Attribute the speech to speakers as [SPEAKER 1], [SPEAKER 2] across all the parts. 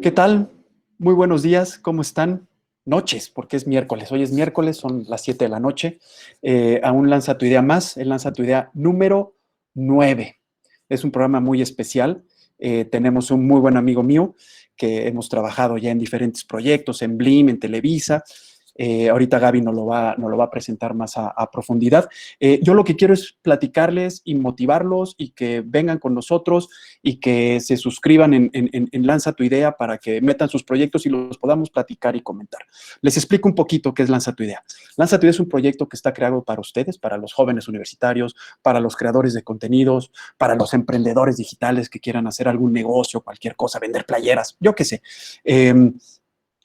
[SPEAKER 1] ¿Qué tal? Muy buenos días, ¿cómo están? Noches, porque es miércoles. Hoy es miércoles, son las 7 de la noche. A un Lanza tu idea más, el Lanza tu idea número 9. Es un programa muy especial. Tenemos un muy buen amigo mío que hemos trabajado ya en diferentes proyectos, en Blim, en Televisa. Ahorita Gaby nos lo va a presentar más a profundidad. Yo lo que quiero es platicarles y motivarlos y que vengan con nosotros y que se suscriban en Lanza tu Idea para que metan sus proyectos y los podamos platicar y comentar. Les explico un poquito qué es Lanza tu Idea. Lanza tu Idea es un proyecto que está creado para ustedes, para los jóvenes universitarios, para los creadores de contenidos, para los emprendedores digitales que quieran hacer algún negocio, cualquier cosa, vender playeras, yo qué sé.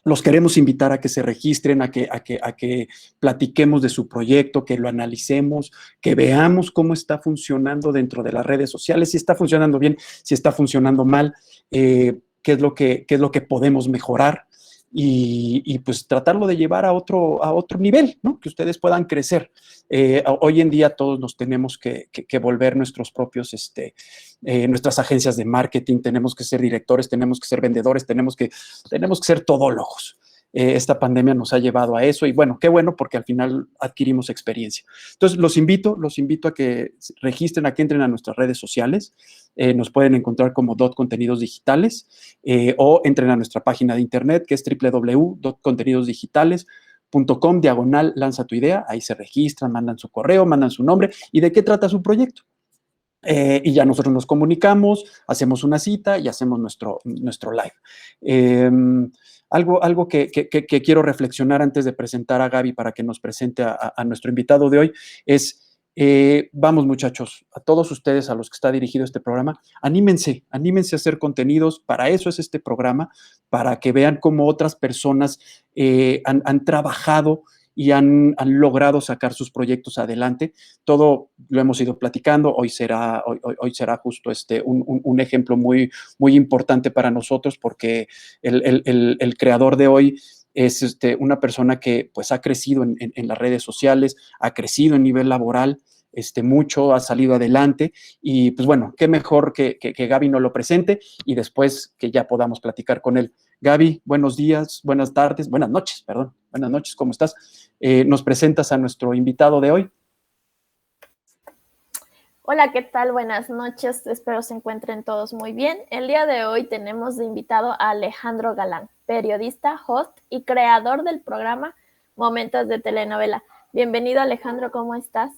[SPEAKER 1] Los queremos invitar a que se registren, a que platiquemos de su proyecto, que lo analicemos, que veamos cómo está funcionando dentro de las redes sociales, si está funcionando bien, si está funcionando mal, qué es lo que podemos mejorar y pues tratarlo de llevar a otro nivel, ¿no? Que ustedes puedan crecer. Hoy en día todos nos tenemos que volver nuestros propios, nuestras agencias de marketing, tenemos que ser directores, tenemos que ser vendedores, tenemos que ser todólogos. Esta pandemia nos ha llevado a eso y bueno, qué bueno porque al final adquirimos experiencia. Entonces, los invito a que registren, a que entren a nuestras redes sociales. Nos pueden encontrar como Contenidos Digitales o entren a nuestra página de internet que es www.contenidosdigitales.com/ lanza tu idea. Ahí se registran, mandan su correo, mandan su nombre y de qué trata su proyecto. Y ya nosotros nos comunicamos, hacemos una cita y hacemos nuestro live. Eh, algo que quiero reflexionar antes de presentar a Gaby para que nos presente a nuestro invitado de hoy es, vamos muchachos, a todos ustedes a los que está dirigido este programa, anímense a hacer contenidos, para eso es este programa, para que vean cómo otras personas han trabajado y han logrado sacar sus proyectos adelante. Todo lo hemos ido platicando, hoy será justo un ejemplo muy, muy importante para nosotros porque el creador de hoy es una persona que pues ha crecido en las redes sociales, ha crecido en nivel laboral, mucho, ha salido adelante y pues bueno, qué mejor que Gaby nos lo presente y después que ya podamos platicar con él. Gaby, buenos días, buenas tardes, buenas noches, perdón, buenas noches, ¿cómo estás? ¿Nos presentas a nuestro invitado de hoy?
[SPEAKER 2] Hola, ¿qué tal? Buenas noches, espero se encuentren todos muy bien. El día de hoy tenemos de invitado a Alejandro Galán, periodista, host y creador del programa Momentos de Telenovela. Bienvenido, Alejandro, ¿cómo estás?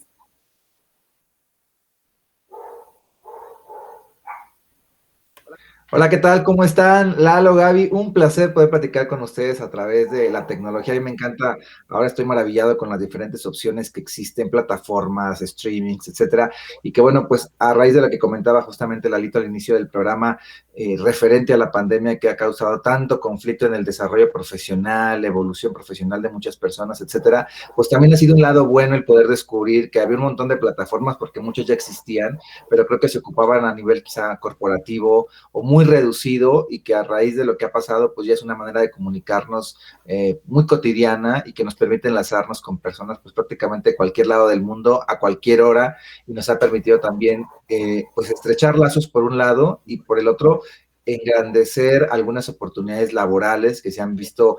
[SPEAKER 3] Hola, ¿qué tal? ¿Cómo están? Lalo, Gaby, un placer poder platicar con ustedes a través de la tecnología. A mí me encanta, ahora estoy maravillado con las diferentes opciones que existen, plataformas, streamings, etcétera. Y que bueno, pues a raíz de lo que comentaba justamente Lalito al inicio del programa, referente a la pandemia que ha causado tanto conflicto en el desarrollo profesional, evolución profesional de muchas personas, etcétera, pues también ha sido un lado bueno el poder descubrir que había un montón de plataformas porque muchos ya existían, pero creo que se ocupaban a nivel quizá corporativo o muy reducido y que a raíz de lo que ha pasado, pues ya es una manera de comunicarnos muy cotidiana y que nos permite enlazarnos con personas pues prácticamente de cualquier lado del mundo a cualquier hora y nos ha permitido también pues estrechar lazos por un lado y por el otro engrandecer algunas oportunidades laborales que se han visto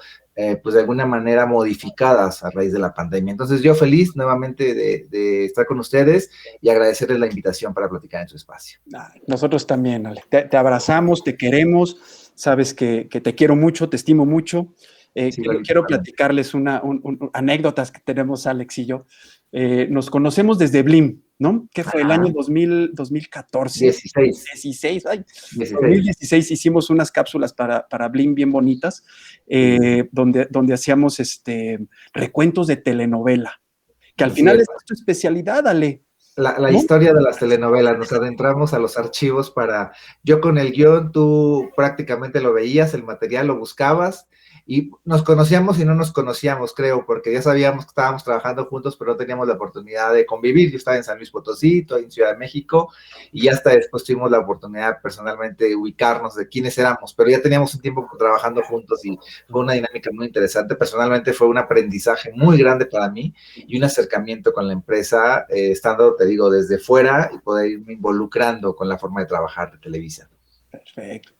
[SPEAKER 3] pues de alguna manera modificadas a raíz de la pandemia. Entonces yo feliz nuevamente de estar con ustedes y agradecerles la invitación para platicar en su espacio.
[SPEAKER 1] Nosotros también, Ale. Te abrazamos, te queremos, sabes que te quiero mucho, te estimo mucho.
[SPEAKER 3] Sí,
[SPEAKER 1] Quiero platicarles anécdotas que tenemos Alex y yo. Nos conocemos desde Blim, ¿no? Que fue el año 2014.
[SPEAKER 3] 16.
[SPEAKER 1] 16, ay,
[SPEAKER 3] 16.
[SPEAKER 1] 2016 hicimos unas cápsulas para Blim bien bonitas, donde hacíamos recuentos de telenovela, que al final es tu especialidad, Ale.
[SPEAKER 3] La
[SPEAKER 1] ¿No?
[SPEAKER 3] historia de las telenovelas, nos adentramos a los archivos para, yo con el guión, tú prácticamente lo veías, el material lo buscabas, y nos conocíamos y no nos conocíamos, creo, porque ya sabíamos que estábamos trabajando juntos, pero no teníamos la oportunidad de convivir. Yo estaba en San Luis Potosí, tú en Ciudad de México, y ya hasta después tuvimos la oportunidad personalmente de ubicarnos de quiénes éramos, pero ya teníamos un tiempo trabajando juntos y fue una dinámica muy interesante. Personalmente fue un aprendizaje muy grande para mí y un acercamiento con la empresa, estando, te digo, desde fuera y poder irme involucrando con la forma de trabajar de Televisa.
[SPEAKER 1] Perfecto.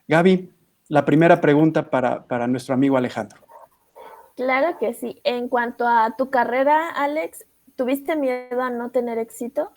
[SPEAKER 1] Gaby, la primera pregunta para nuestro amigo Alejandro.
[SPEAKER 2] Claro que sí. En cuanto a tu carrera, Alex, ¿tuviste miedo a no tener éxito?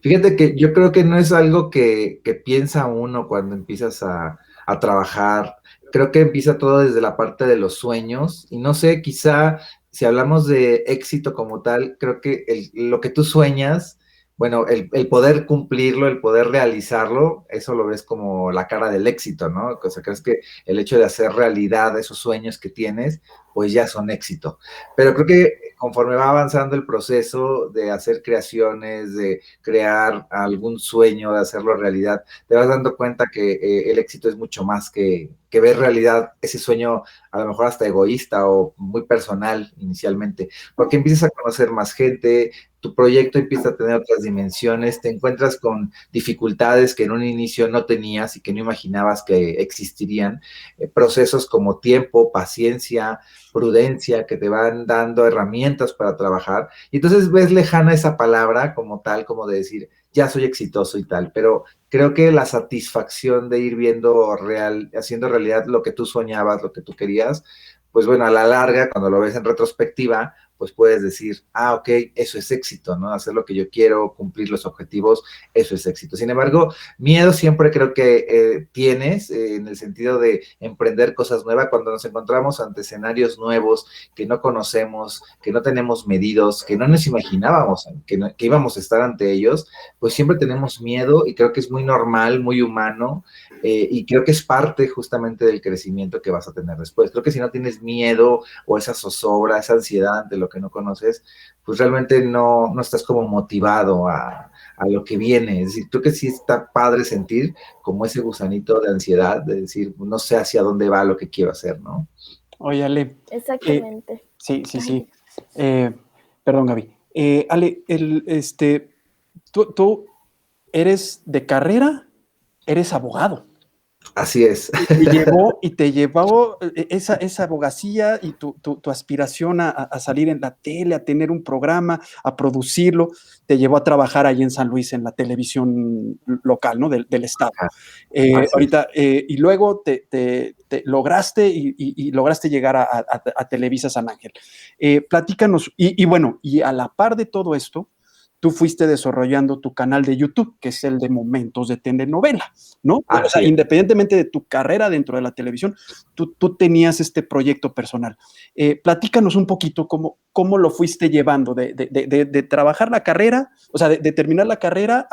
[SPEAKER 3] Fíjate que yo creo que no es algo que piensa uno cuando empiezas a trabajar. Creo que empieza todo desde la parte de los sueños y no sé, quizá si hablamos de éxito como tal, creo que lo que tú sueñas, bueno, el poder cumplirlo, el poder realizarlo, eso lo ves como la cara del éxito, ¿no? O sea, crees que el hecho de hacer realidad esos sueños que tienes, pues ya son éxito. Pero creo que conforme va avanzando el proceso de hacer creaciones, de crear algún sueño, de hacerlo realidad, te vas dando cuenta que el éxito es mucho más que ver realidad ese sueño, a lo mejor hasta egoísta o muy personal inicialmente, porque empiezas a conocer más gente, tu proyecto empieza a tener otras dimensiones, te encuentras con dificultades que en un inicio no tenías y que no imaginabas que existirían, procesos como tiempo, paciencia, prudencia, que te van dando herramientas para trabajar, y entonces ves lejana esa palabra como tal, como de decir, ya soy exitoso y tal, pero creo que la satisfacción de ir viendo real, haciendo realidad lo que tú soñabas, lo que tú querías, pues bueno, a la larga, cuando lo ves en retrospectiva, pues puedes decir, ah, ok, eso es éxito, ¿no? Hacer lo que yo quiero, cumplir los objetivos, eso es éxito. Sin embargo, miedo siempre creo que tienes en el sentido de emprender cosas nuevas cuando nos encontramos ante escenarios nuevos que no conocemos, que no tenemos medidos, que no nos imaginábamos que íbamos a estar ante ellos, pues siempre tenemos miedo y creo que es muy normal, muy humano, y creo que es parte justamente del crecimiento que vas a tener después. Creo que si no tienes miedo o esa zozobra, esa ansiedad ante lo que no conoces, pues realmente no estás como motivado a lo que viene. Es decir, creo que sí está padre sentir como ese gusanito de ansiedad, de decir, no sé hacia dónde va lo que quiero hacer, ¿no?
[SPEAKER 1] Oye, Ale.
[SPEAKER 2] Exactamente.
[SPEAKER 1] Sí.
[SPEAKER 2] Ay.
[SPEAKER 1] Perdón, Gaby. Ale, tú eres de carrera, eres abogado.
[SPEAKER 3] Así es.
[SPEAKER 1] Y te llevó esa abogacía y tu aspiración a salir en la tele, a tener un programa, a producirlo, te llevó a trabajar ahí en San Luis, en la televisión local, ¿no? Del estado.
[SPEAKER 3] Así es.
[SPEAKER 1] Y luego te lograste y lograste llegar a Televisa San Ángel. Platícanos, y bueno, y a la par de todo esto, tú fuiste desarrollando tu canal de YouTube, que es el de Momentos de Telenovela, ¿no? O sea,
[SPEAKER 3] Así es.
[SPEAKER 1] independientemente de tu carrera dentro de la televisión, tú tenías este proyecto personal. Platícanos un poquito cómo lo fuiste llevando, de trabajar la carrera, o sea, de terminar la carrera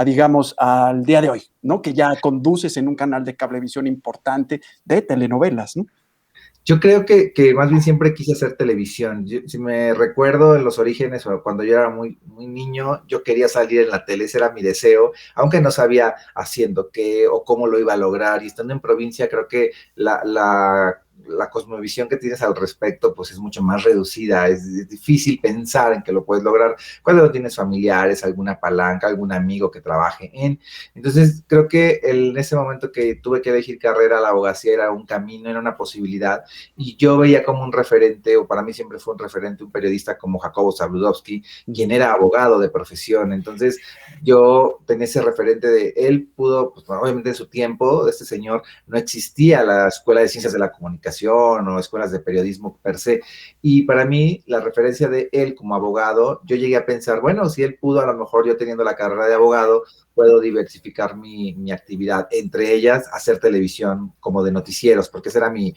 [SPEAKER 1] digamos, al día de hoy, ¿no? Que ya conduces en un canal de cablevisión importante de telenovelas, ¿no?
[SPEAKER 3] Yo creo que más bien siempre quise hacer televisión. Si me recuerdo en los orígenes o cuando yo era muy niño, yo quería salir en la tele, ese era mi deseo, aunque no sabía haciendo qué o cómo lo iba a lograr. Y estando en provincia, creo que la cosmovisión que tienes al respecto, pues es mucho más reducida. Es difícil pensar en que lo puedes lograr cuando no tienes familiares, alguna palanca, algún amigo que trabaje en. Entonces, creo que en ese momento que tuve que elegir carrera, la abogacía era un camino, era una posibilidad y yo veía como un referente, o para mí siempre fue un referente, un periodista como Jacobo Zabludowski, quien era abogado de profesión. Entonces, yo tenía ese referente de él, pudo, pues, obviamente en su tiempo, este señor, no existía la Escuela de Ciencias de la Comunicación o escuelas de periodismo per se, y para mí, la referencia de él como abogado, yo llegué a pensar, bueno, si él pudo, a lo mejor yo teniendo la carrera de abogado, puedo diversificar mi actividad, entre ellas hacer televisión como de noticieros, porque esa era mi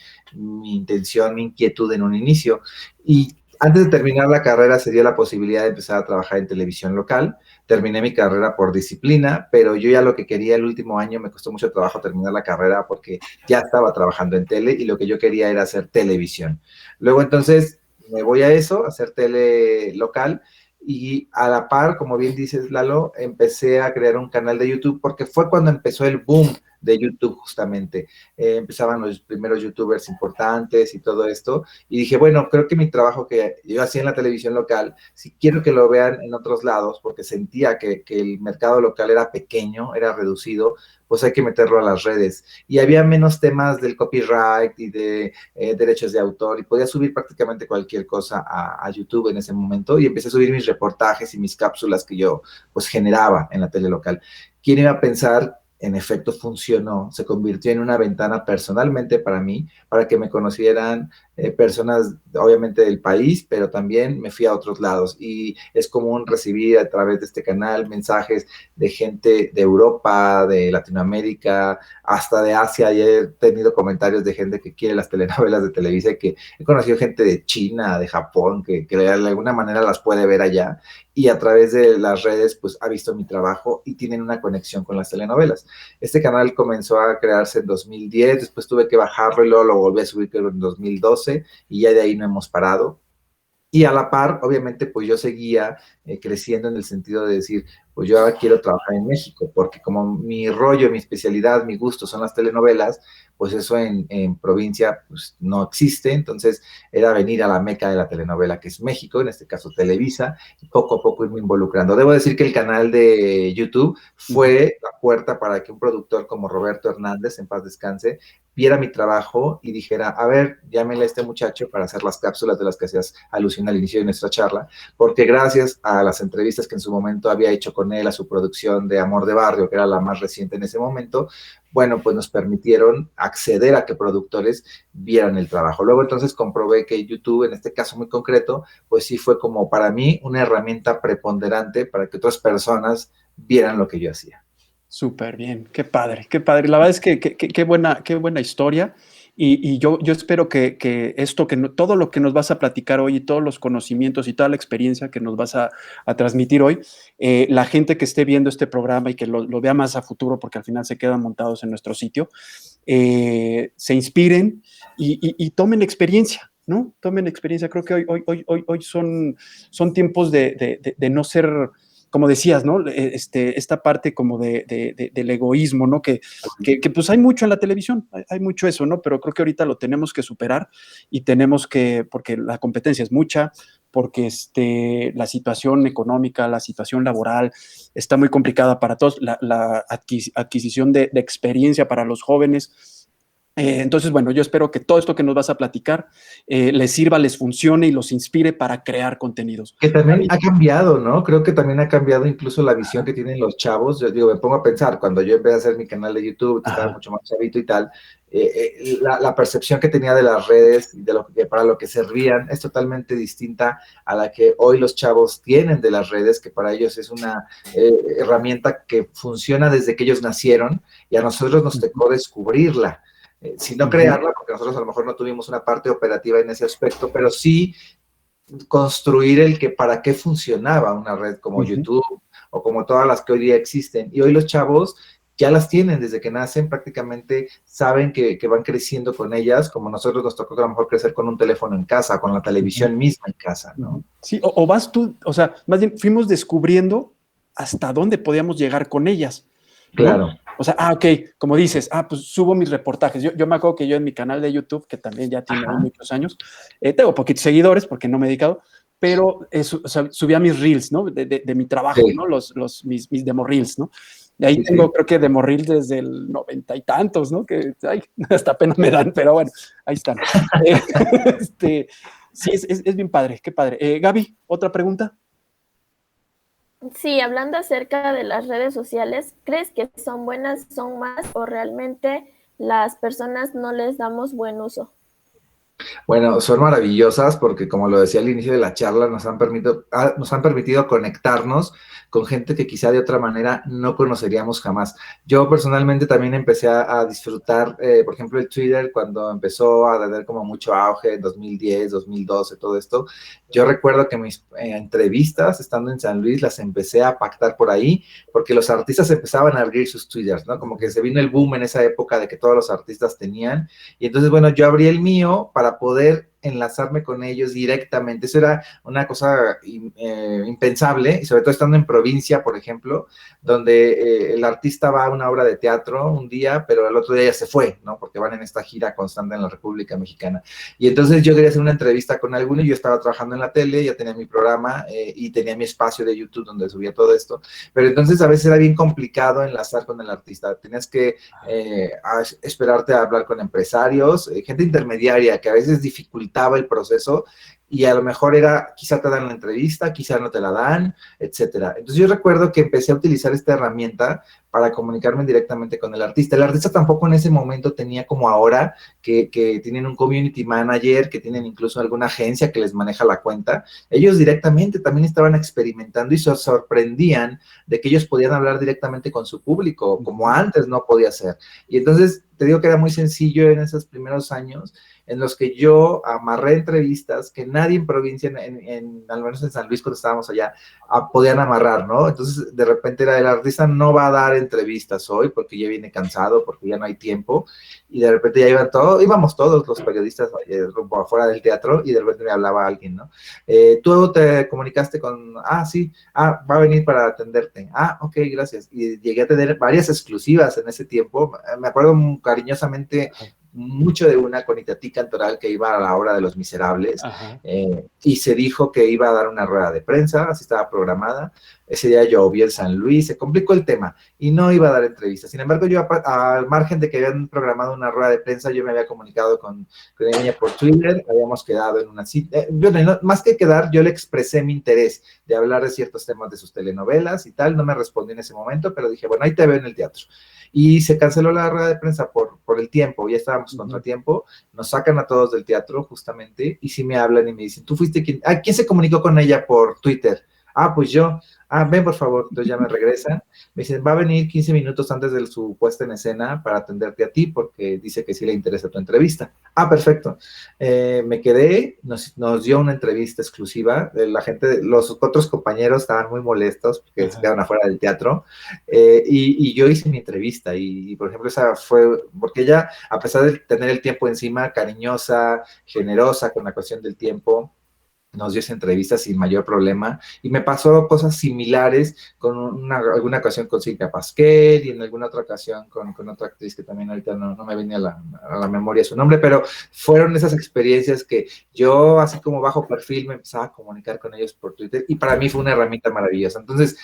[SPEAKER 3] intención, mi inquietud en un inicio. Y antes de terminar la carrera se dio la posibilidad de empezar a trabajar en televisión local. Terminé mi carrera por disciplina, pero yo ya lo que quería el último año, me costó mucho trabajo terminar la carrera porque ya estaba trabajando en tele y lo que yo quería era hacer televisión. Luego entonces me voy a eso, a hacer tele local, y a la par, como bien dices, Lalo, empecé a crear un canal de YouTube porque fue cuando empezó el boom de YouTube justamente. Empezaban los primeros youtubers importantes y todo esto, y dije, bueno, creo que mi trabajo que yo hacía en la televisión local, si quiero que lo vean en otros lados, porque sentía que el mercado local era pequeño, era reducido, pues hay que meterlo a las redes. Y había menos temas del copyright y de derechos de autor, y podía subir prácticamente cualquier cosa a YouTube en ese momento, y empecé a subir mis reportajes y mis cápsulas que yo pues generaba en la tele local. ¿Quién iba a pensar en efecto funcionó, se convirtió en una ventana personalmente para mí, para que me conocieran personas obviamente del país, pero también me fui a otros lados y es común recibir a través de este canal mensajes de gente de Europa, de Latinoamérica, hasta de Asia, y he tenido comentarios de gente que quiere las telenovelas de Televisa, y que he conocido gente de China, de Japón, que de alguna manera las puede ver allá, y a través de las redes pues ha visto mi trabajo y tienen una conexión con las telenovelas. Este canal comenzó a crearse en 2010, después tuve que bajarlo y luego lo volví a subir creo en 2012 y ya de ahí no hemos parado. Y a la par, obviamente, pues yo seguía creciendo en el sentido de decir, pues yo ahora quiero trabajar en México, porque como mi rollo, mi especialidad, mi gusto son las telenovelas, pues eso en provincia pues no existe, entonces era venir a la meca de la telenovela, que es México, en este caso Televisa, y poco a poco irme involucrando. Debo decir que el canal de YouTube fue la puerta para que un productor como Roberto Hernández, en paz descanse, viera mi trabajo y dijera, a ver, llámenle a este muchacho para hacer las cápsulas de las que hacías alusión al inicio de nuestra charla, porque gracias a las entrevistas que en su momento había hecho con él, a su producción de Amor de Barrio, que era la más reciente en ese momento, bueno, pues nos permitieron acceder a que productores vieran el trabajo. Luego entonces comprobé que YouTube, en este caso muy concreto, pues sí fue como para mí una herramienta preponderante para que otras personas vieran lo que yo hacía.
[SPEAKER 1] Súper bien, qué padre, qué padre. La verdad es que qué buena historia. Y yo espero que esto, todo lo que nos vas a platicar hoy y todos los conocimientos y toda la experiencia que nos vas a transmitir hoy, la gente que esté viendo este programa y que lo vea más a futuro, porque al final se quedan montados en nuestro sitio, se inspiren y tomen experiencia, ¿no? Tomen experiencia. Creo que hoy son tiempos de no ser, como decías, ¿no? Esta parte como del egoísmo, ¿no? Que pues hay mucho en la televisión, hay mucho eso, ¿no? Pero creo que ahorita lo tenemos que superar y tenemos que, porque la competencia es mucha, porque la situación económica, la situación laboral está muy complicada para todos, la adquisición de experiencia para los jóvenes. Entonces, bueno, yo espero que todo esto que nos vas a platicar les sirva, les funcione y los inspire para crear contenidos.
[SPEAKER 3] Que también ha cambiado, ¿no? Creo que también ha cambiado incluso la visión que tienen los chavos. Yo digo, me pongo a pensar, cuando yo empecé a hacer mi canal de YouTube, que estaba mucho más chavito y tal, la percepción que tenía de las redes y de para lo que servían es totalmente distinta a la que hoy los chavos tienen de las redes, que para ellos es una herramienta que funciona desde que ellos nacieron, y a nosotros nos tocó descubrirla. Si no crearla, porque nosotros a lo mejor no tuvimos una parte operativa en ese aspecto, pero sí construir el que para qué funcionaba una red como YouTube o como todas las que hoy día existen. Y hoy los chavos ya las tienen desde que nacen, prácticamente saben que van creciendo con ellas, como nosotros nos tocó a lo mejor crecer con un teléfono en casa, con la televisión misma en casa, ¿no?
[SPEAKER 1] Sí, o vas tú, o sea, más bien fuimos descubriendo hasta dónde podíamos llegar con ellas, ¿no?
[SPEAKER 3] Claro.
[SPEAKER 1] O sea, ok, como dices, pues subo mis reportajes. Yo me acuerdo que yo en mi canal de YouTube, que también ya tiene muchos años, tengo poquitos seguidores porque no me he dedicado, pero o sea, subía mis reels, ¿no? De mi trabajo, ¿no? Mis demo reels, ¿no? De ahí tengo, creo que demo reels desde el 90 y tantos, ¿no? Que hasta pena me dan, pero bueno, ahí están. Sí, es bien padre, qué padre. Gaby, ¿otra pregunta?
[SPEAKER 2] Sí, hablando acerca de las redes sociales, ¿crees que son buenas, son malas o realmente las personas no les damos buen uso?
[SPEAKER 3] Bueno, son maravillosas porque, como lo decía al inicio de la charla, nos han permitido conectarnos con gente que quizá de otra manera no conoceríamos jamás. Yo personalmente también empecé a disfrutar, por ejemplo, el Twitter cuando empezó a tener como mucho auge en 2010, 2012, todo esto. Yo recuerdo que mis entrevistas, estando en San Luis, las empecé a pactar por ahí porque los artistas empezaban a abrir sus Twitters, ¿no? Como que se vino el boom en esa época de que todos los artistas tenían. Y entonces, bueno, yo abrí el mío para poder enlazarme con ellos directamente. Eso era una cosa impensable, y sobre todo estando en provincia, por ejemplo, donde el artista va a una obra de teatro un día, pero el otro día ya se fue, ¿no? Porque van en esta gira constante en la República Mexicana. Y entonces yo quería hacer una entrevista con alguno, y yo estaba trabajando en la tele, ya tenía mi programa y tenía mi espacio de YouTube donde subía todo esto, pero entonces a veces era bien complicado enlazar con el artista. Tenías que esperarte a hablar con empresarios, gente intermediaria, que a veces dificultaba limitaba el proceso y a lo mejor era, quizá te dan la entrevista, quizá no te la dan, etcétera. Entonces yo recuerdo que empecé a utilizar esta herramienta para comunicarme directamente con el artista. El artista tampoco en ese momento tenía como ahora, que tienen un community manager, que tienen incluso alguna agencia que les maneja la cuenta. Ellos directamente también estaban experimentando y se sorprendían de que ellos podían hablar directamente con su público, como antes no podía ser. Y entonces te digo que era muy sencillo en esos primeros años en los que yo amarré entrevistas que nadie en provincia, al menos en San Luis cuando estábamos allá, podían amarrar, ¿no? Entonces de repente era el artista no va a dar entrevistas hoy porque ya viene cansado, porque ya no hay tiempo, y de repente ya íbamos todos los periodistas rumbo afuera del teatro y de repente me hablaba alguien, ¿no? Tú te comunicaste con, sí, va a venir para atenderte, ok, gracias, y llegué a tener varias exclusivas en ese tiempo, me acuerdo cariñosamente mucho de una con Itatí Cantoral que iba a la obra de Los Miserables, y se dijo que iba a dar una rueda de prensa, así estaba programada. Ese día llovió en San Luis, se complicó el tema y no iba a dar entrevistas. Sin embargo, yo al margen de que habían programado una rueda de prensa, yo me había comunicado con ella por Twitter, habíamos quedado en una cita. Más que quedar, yo le expresé mi interés de hablar de ciertos temas de sus telenovelas y tal. No me respondió en ese momento, pero dije, bueno, ahí te veo en el teatro. Y se canceló la rueda de prensa por el tiempo, ya estábamos contratiempo, nos sacan a todos del teatro justamente, y sí me hablan y me dicen, ¿tú fuiste quién? ¿Quién se comunicó con ella por Twitter? Pues yo. Ven por favor. Entonces ya me regresan, me dicen, va a venir 15 minutos antes de su puesta en escena para atenderte a ti, porque dice que sí le interesa tu entrevista. Perfecto. Me quedé, nos dio una entrevista exclusiva, los otros compañeros estaban muy molestos porque se quedaron afuera del teatro, y yo hice mi entrevista, y por ejemplo esa fue, porque ella, a pesar de tener el tiempo encima, cariñosa, generosa con la cuestión del tiempo, nos dio esa entrevista sin mayor problema, y me pasó cosas similares con alguna ocasión con Silvia Pasquel, y en alguna otra ocasión con otra actriz que también ahorita no me venía a la memoria su nombre, pero fueron esas experiencias que yo, así como bajo perfil, me empezaba a comunicar con ellos por Twitter, y para mí fue una herramienta maravillosa. Entonces,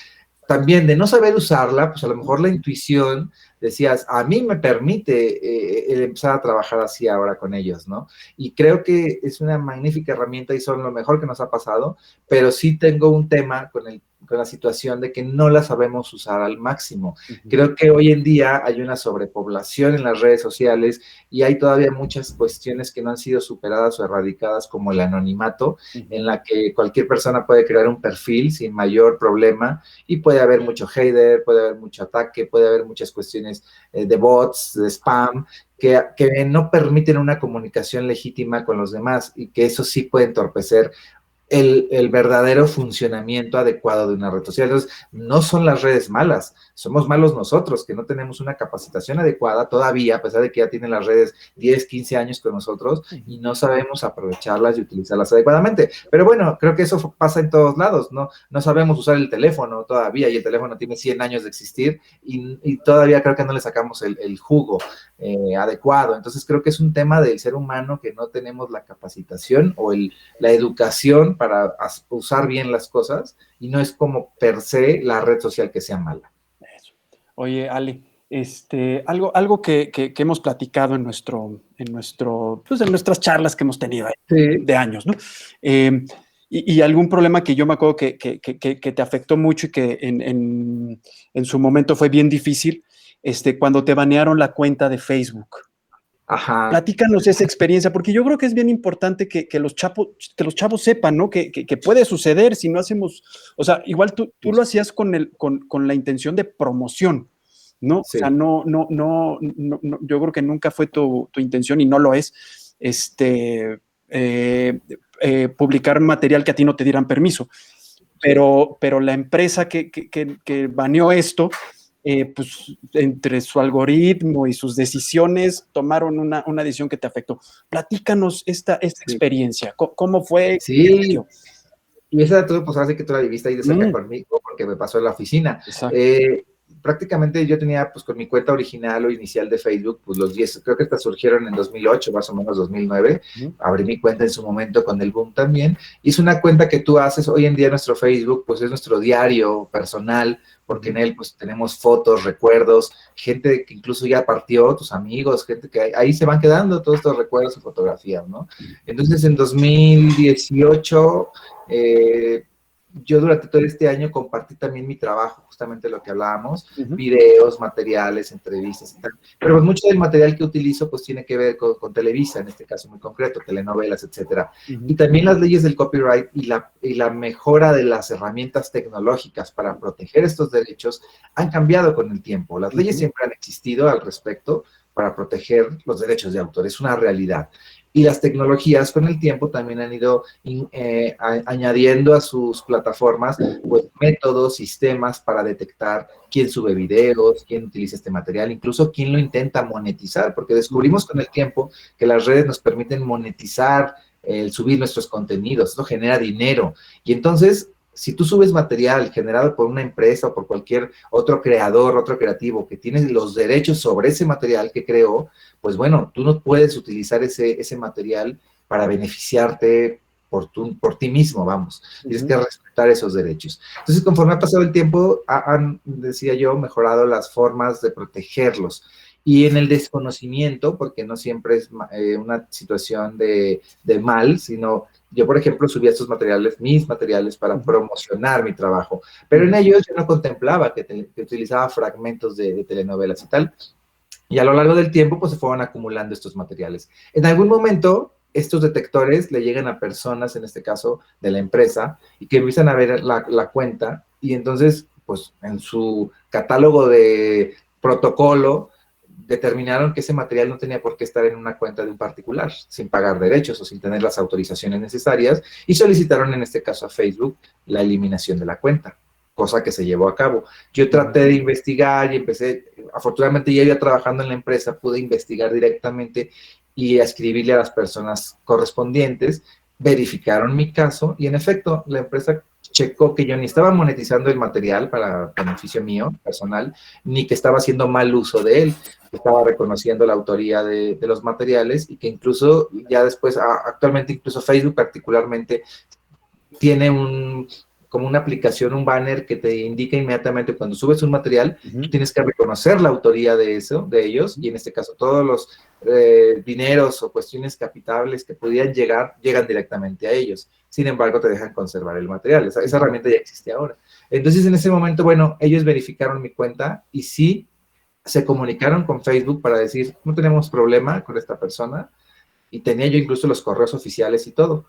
[SPEAKER 3] también de no saber usarla, pues a lo mejor la intuición, decías, a mí me permite el empezar a trabajar así ahora con ellos, ¿no? Y creo que es una magnífica herramienta y son lo mejor que nos ha pasado, pero sí tengo un tema con la situación de que no la sabemos usar al máximo. Creo que hoy en día hay una sobrepoblación en las redes sociales y hay todavía muchas cuestiones que no han sido superadas o erradicadas, como el anonimato, en la que cualquier persona puede crear un perfil sin mayor problema y puede haber mucho hater, puede haber mucho ataque, puede haber muchas cuestiones de bots, de spam, que no permiten una comunicación legítima con los demás, y que eso sí puede entorpecer el verdadero funcionamiento adecuado de una red social. Entonces, no son las redes malas, somos malos nosotros, que no tenemos una capacitación adecuada todavía, a pesar de que ya tienen las redes 10, 15 años con nosotros, y no sabemos aprovecharlas y utilizarlas adecuadamente. Pero bueno, creo que eso pasa en todos lados, no sabemos usar el teléfono todavía, y el teléfono tiene 100 años de existir, y todavía creo que no le sacamos el jugo adecuado. Entonces, creo que es un tema del ser humano, que no tenemos la capacitación o la educación para usar bien las cosas, y no es como per se la red social que sea mala.
[SPEAKER 1] Eso. Oye, Ale, algo que hemos platicado en nuestras charlas que hemos tenido de años, ¿no? Y algún problema que yo me acuerdo que te afectó mucho y que en su momento fue bien difícil, cuando te banearon la cuenta de Facebook. Platícanos esa experiencia, porque yo creo que es bien importante que los chavos sepan, ¿no? Que puede suceder si no hacemos, o sea, igual tú lo hacías con la intención de promoción, ¿no? Sí. O sea, no, yo creo que nunca fue tu intención, y no lo es, publicar material que a ti no te dieran permiso. Pero la empresa que baneó esto, pues entre su algoritmo y sus decisiones tomaron una decisión que te afectó. Platícanos esta experiencia, ¿cómo fue?
[SPEAKER 3] Sí, y esa tú, pues ahora sí que tú la viviste ahí de cerca conmigo, porque me pasó en la oficina. prácticamente yo tenía, pues con mi cuenta original o inicial de Facebook, pues los 10, creo que estas surgieron en 2008, más o menos 2009. Abrí mi cuenta en su momento con el boom también. Y es una cuenta que tú haces, hoy en día nuestro Facebook, pues es nuestro diario personal, porque en él pues tenemos fotos, recuerdos, gente que incluso ya partió, tus amigos, gente que ahí se van quedando todos estos recuerdos y fotografías, ¿no? Entonces en 2018, yo durante todo este año compartí también mi trabajo, justamente lo que hablábamos, videos, materiales, entrevistas y tal. Pero pues mucho del material que utilizo pues tiene que ver con Televisa, en este caso muy concreto, telenovelas, etcétera. Y también las leyes del copyright y la mejora de las herramientas tecnológicas para proteger estos derechos han cambiado con el tiempo. Las leyes siempre han existido al respecto para proteger los derechos de autor, es una realidad. Y las tecnologías con el tiempo también han ido añadiendo a sus plataformas pues, métodos, sistemas para detectar quién sube videos, quién utiliza este material, incluso quién lo intenta monetizar, porque descubrimos con el tiempo que las redes nos permiten monetizar el subir nuestros contenidos, esto genera dinero. Y entonces, si tú subes material generado por una empresa o por cualquier otro creador, otro creativo que tiene los derechos sobre ese material que creó, pues bueno, tú no puedes utilizar ese material para beneficiarte por ti mismo, vamos. Tienes que respetar esos derechos. Entonces, conforme ha pasado el tiempo, han, decía yo, mejorado las formas de protegerlos. Y en el desconocimiento, porque no siempre es una situación de mal, sino yo, por ejemplo, subía estos materiales, mis materiales, para promocionar mi trabajo. Pero en ellos yo no contemplaba que utilizaba fragmentos de telenovelas y tal. Y a lo largo del tiempo, pues se fueron acumulando estos materiales. En algún momento, estos detectores le llegan a personas, en este caso de la empresa, y que empiezan a ver la cuenta, y entonces, pues en su catálogo de protocolo, determinaron que ese material no tenía por qué estar en una cuenta de un particular, sin pagar derechos o sin tener las autorizaciones necesarias, y solicitaron en este caso a Facebook la eliminación de la cuenta, cosa que se llevó a cabo. Yo traté de investigar y empecé, afortunadamente ya iba trabajando en la empresa, pude investigar directamente y escribirle a las personas correspondientes, verificaron mi caso y en efecto la empresa checó que yo ni estaba monetizando el material para beneficio mío personal, ni que estaba haciendo mal uso de él, estaba reconociendo la autoría de los materiales y que incluso ya después, actualmente incluso Facebook particularmente tiene como una aplicación, un banner que te indica inmediatamente cuando subes un material, tú tienes que reconocer la autoría de ellos, y en este caso todos los dineros o cuestiones capitables que pudieran llegar, llegan directamente a ellos. Sin embargo, te dejan conservar el material. Esa herramienta ya existe ahora. Entonces, en ese momento, bueno, ellos verificaron mi cuenta y sí se comunicaron con Facebook para decir, no tenemos problema con esta persona, y tenía yo incluso los correos oficiales y todo.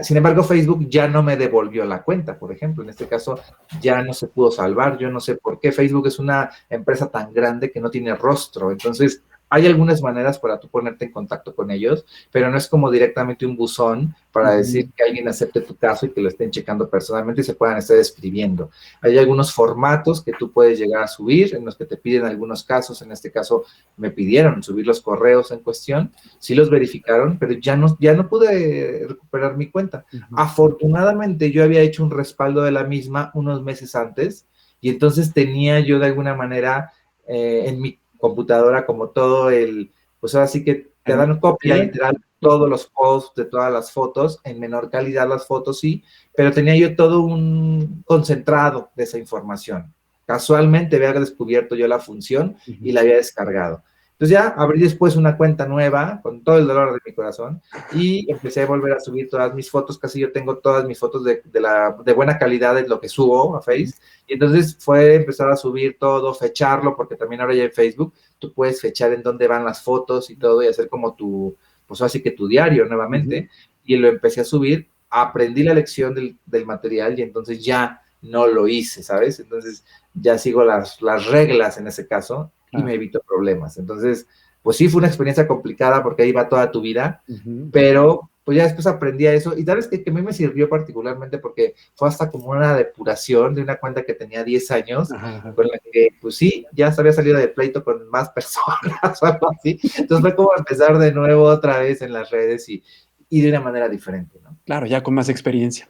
[SPEAKER 3] Sin embargo, Facebook ya no me devolvió la cuenta, por ejemplo. En este caso, ya no se pudo salvar. Yo no sé por qué. Facebook es una empresa tan grande que no tiene rostro. Entonces, hay algunas maneras para tú ponerte en contacto con ellos, pero no es como directamente un buzón para decir que alguien acepte tu caso y que lo estén checando personalmente y se puedan estar escribiendo. Hay algunos formatos que tú puedes llegar a subir, en los que te piden algunos casos. En este caso, me pidieron subir los correos en cuestión. Sí los verificaron, pero ya no pude recuperar mi cuenta. Afortunadamente, yo había hecho un respaldo de la misma unos meses antes, y entonces tenía yo de alguna manera en mi computadora como todo pues ahora sí que te dan copia literal todos los posts de todas las fotos, en menor calidad las fotos sí, pero tenía yo todo un concentrado de esa información. Casualmente había descubierto yo la función y la había descargado. Entonces ya abrí después una cuenta nueva, con todo el dolor de mi corazón, y empecé a volver a subir todas mis fotos. Casi yo tengo todas mis fotos de buena calidad de lo que subo a Face. Y entonces fue empezar a subir todo, fecharlo, porque también ahora ya en Facebook tú puedes fechar en dónde van las fotos y todo, y hacer como pues así que tu diario nuevamente. Y lo empecé a subir, aprendí la lección del material y entonces ya no lo hice, ¿sabes? Entonces ya sigo las reglas en ese caso y me evito problemas. Entonces, pues sí, fue una experiencia complicada porque ahí va toda tu vida, pero pues ya después aprendí a eso. Y sabes que a mí me sirvió particularmente porque fue hasta como una depuración de una cuenta que tenía 10 años, con la que, pues sí, ya había salido de pleito con más personas o algo así. Entonces fue como empezar de nuevo otra vez en las redes y de una manera diferente, ¿no?
[SPEAKER 1] Claro, ya con más experiencia.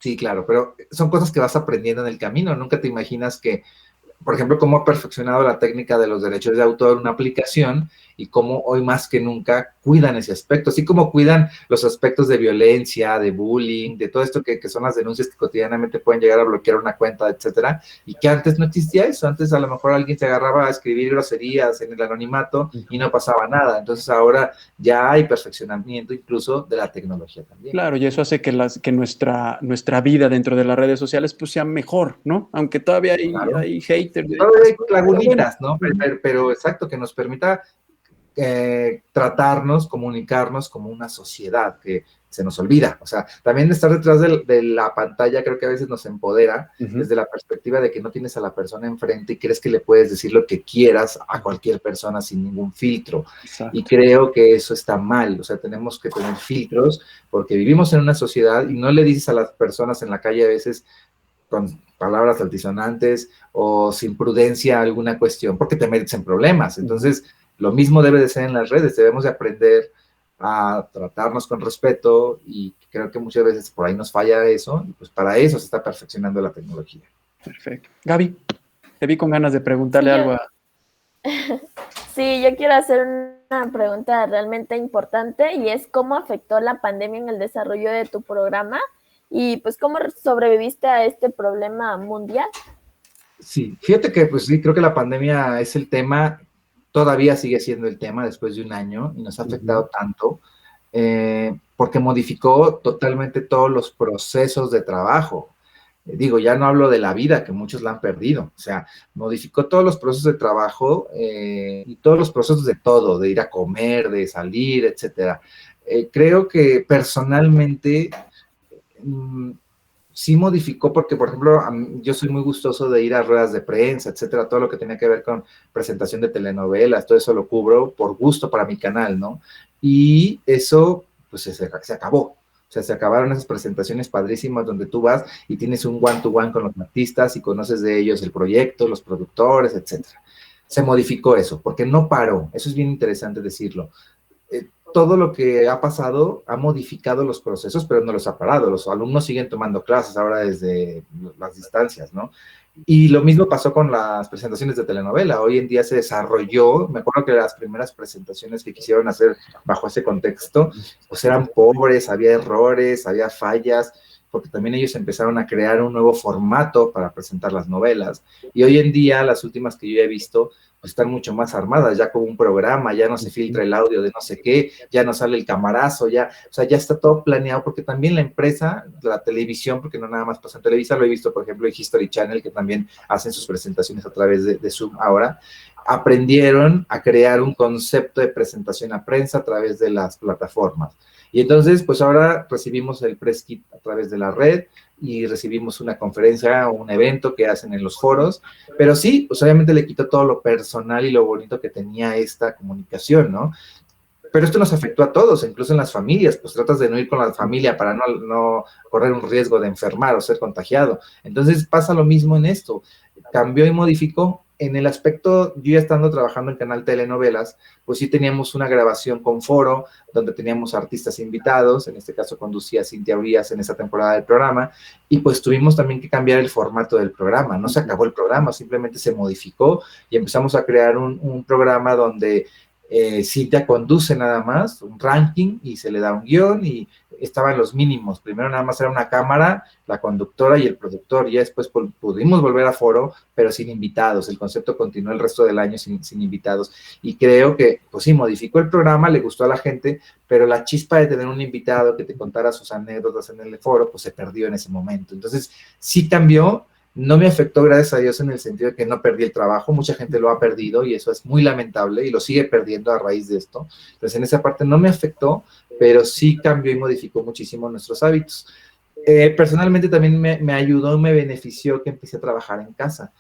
[SPEAKER 3] Sí, claro, pero son cosas que vas aprendiendo en el camino. Nunca te imaginas que por ejemplo, cómo ha perfeccionado la técnica de los derechos de autor en una aplicación y cómo hoy más que nunca cuidan ese aspecto, así como cuidan los aspectos de violencia, de bullying, de todo esto que son las denuncias que cotidianamente pueden llegar a bloquear una cuenta, etcétera, y que antes no existía eso. Antes a lo mejor alguien se agarraba a escribir groserías en el anonimato y no pasaba nada. Entonces ahora ya hay perfeccionamiento incluso de la tecnología también.
[SPEAKER 1] Claro, y eso hace que nuestra vida dentro de las redes sociales pues sea mejor, ¿no? Aunque todavía hay haters.
[SPEAKER 3] Todavía hay lagunitas, ¿no? Pero exacto, que nos permita tratarnos, comunicarnos como una sociedad que se nos olvida. O sea, también estar detrás de la pantalla creo que a veces nos empodera desde la perspectiva de que no tienes a la persona enfrente y crees que le puedes decir lo que quieras a cualquier persona sin ningún filtro. Exacto. Y creo que eso está mal. O sea, tenemos que tener filtros porque vivimos en una sociedad y no le dices a las personas en la calle a veces con palabras altisonantes o sin prudencia alguna cuestión porque te metes en problemas. Entonces, lo mismo debe de ser en las redes, debemos de aprender a tratarnos con respeto y creo que muchas veces por ahí nos falla eso, y pues para eso se está perfeccionando la tecnología.
[SPEAKER 1] Perfecto. Gaby, te vi con ganas de preguntarle algo a...
[SPEAKER 2] Sí, yo quiero hacer una pregunta realmente importante y es ¿cómo afectó la pandemia en el desarrollo de tu programa? Y pues ¿cómo sobreviviste a este problema mundial?
[SPEAKER 3] Sí, fíjate que pues sí, creo que la pandemia es el tema, todavía sigue siendo el tema después de un año y nos ha afectado tanto porque modificó totalmente todos los procesos de trabajo. Digo, ya no hablo de la vida, que muchos la han perdido, o sea, modificó todos los procesos de trabajo y todos los procesos de todo, de ir a comer, de salir, etcétera. Creo que personalmente sí modificó porque, por ejemplo, yo soy muy gustoso de ir a ruedas de prensa, etcétera, todo lo que tenía que ver con presentación de telenovelas, todo eso lo cubro por gusto para mi canal, ¿no? Y eso, pues, se acabó. O sea, se acabaron esas presentaciones padrísimas donde tú vas y tienes un one-to-one con los artistas y conoces de ellos el proyecto, los productores, etcétera. Se modificó eso, porque no paró. Eso es bien interesante decirlo. Todo lo que ha pasado ha modificado los procesos, pero no los ha parado. Los alumnos siguen tomando clases ahora desde las distancias, ¿no? Y lo mismo pasó con las presentaciones de telenovela. Hoy en día se desarrolló, me acuerdo que las primeras presentaciones que quisieron hacer bajo ese contexto, pues eran pobres, había errores, había fallas, porque también ellos empezaron a crear un nuevo formato para presentar las novelas. Y hoy en día, las últimas que yo he visto, pues están mucho más armadas, ya como un programa, ya no se filtra el audio de no sé qué, ya no sale el camarazo, ya, o sea, ya está todo planeado, porque también la empresa, la televisión, porque no nada más pasa en Televisa, lo he visto, por ejemplo, en History Channel, que también hacen sus presentaciones a través de Zoom ahora, aprendieron a crear un concepto de presentación a prensa a través de las plataformas. Y entonces, pues ahora recibimos el press kit a través de la red y recibimos una conferencia o un evento que hacen en los foros, pero sí, pues obviamente le quitó todo lo personal y lo bonito que tenía esta comunicación, ¿no? Pero esto nos afectó a todos, incluso en las familias, pues tratas de no ir con la familia para no correr un riesgo de enfermar o ser contagiado. Entonces pasa lo mismo en esto, cambió y modificó. En el aspecto, yo ya estando trabajando en Canal Telenovelas, pues sí teníamos una grabación con foro, donde teníamos artistas invitados, en este caso conducía Cintia Urias en esa temporada del programa, y pues tuvimos también que cambiar el formato del programa, no se acabó el programa, simplemente se modificó y empezamos a crear un programa donde Cintia conduce nada más, un ranking, y se le da un guión, y estaban los mínimos. Primero nada más era una cámara, la conductora y el productor. Ya después pudimos volver a foro, pero sin invitados. El concepto continuó el resto del año sin invitados. Y creo que, pues sí, modificó el programa, le gustó a la gente, pero la chispa de tener un invitado que te contara sus anécdotas en el foro, pues se perdió en ese momento. Entonces, sí cambió. No me afectó, gracias a Dios, en el sentido de que no perdí el trabajo. Mucha gente lo ha perdido y eso es muy lamentable y lo sigue perdiendo a raíz de esto. Entonces, en esa parte no me afectó, pero sí cambió y modificó muchísimo nuestros hábitos. Personalmente también me ayudó, me benefició que empecé a trabajar en casa.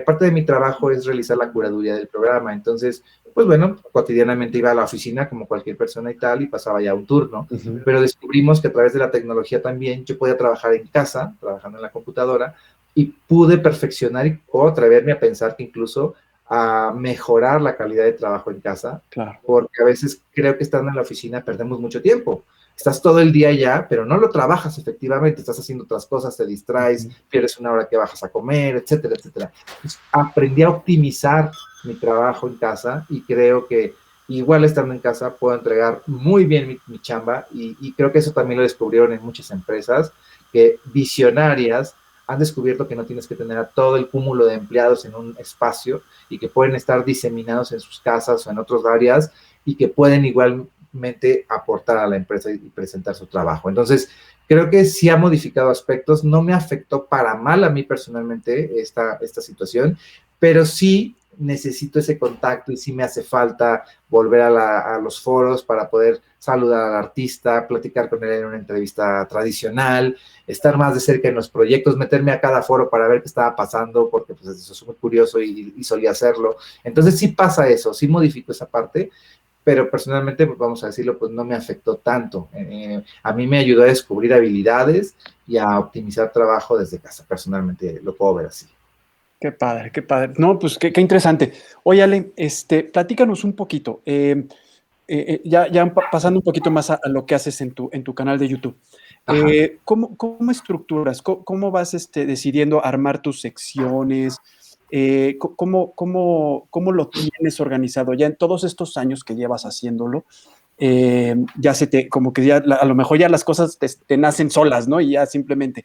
[SPEAKER 3] Parte de mi trabajo es realizar la curaduría del programa. Entonces, pues bueno, cotidianamente iba a la oficina como cualquier persona y tal, y pasaba ya un turno. Pero descubrimos que a través de la tecnología también yo podía trabajar en casa, trabajando en la computadora, y pude perfeccionar y puedo atreverme a pensar que incluso a mejorar la calidad de trabajo en casa, porque a veces creo que estando en la oficina perdemos mucho tiempo. estás todo el día allá, pero no lo trabajas efectivamente, estás haciendo otras cosas, te distraes, pierdes una hora que bajas a comer, etcétera, etcétera. Entonces, aprendí a optimizar mi trabajo en casa y creo que igual estando en casa puedo entregar muy bien mi chamba y creo que eso también lo descubrieron en muchas empresas, que visionarias han descubierto que no tienes que tener a todo el cúmulo de empleados en un espacio y que pueden estar diseminados en sus casas o en otras áreas y que pueden igualmente aportar a la empresa y presentar su trabajo. Entonces, creo que sí ha modificado aspectos, no me afectó para mal a mí personalmente esta situación, pero sí necesito ese contacto y sí me hace falta volver a los foros para poder saludar al artista, platicar con él en una entrevista tradicional, estar más de cerca en los proyectos, meterme a cada foro para ver qué estaba pasando, porque pues eso es muy curioso y solía hacerlo. Entonces sí pasa eso, sí modifico esa parte, pero personalmente, pues vamos a decirlo, pues no me afectó tanto. A mí me ayudó a descubrir habilidades y a optimizar trabajo desde casa, personalmente lo puedo ver así.
[SPEAKER 1] Qué padre, qué padre. No, pues qué interesante. Oye, Ale, platícanos un poquito, ya pasando un poquito más a lo que haces en tu canal de YouTube. ¿Cómo estructuras? ¿Cómo vas decidiendo armar tus secciones? ¿Cómo lo tienes organizado? Ya en todos estos años que llevas haciéndolo, ya como que ya a lo mejor ya las cosas te nacen solas, ¿no? Y ya simplemente,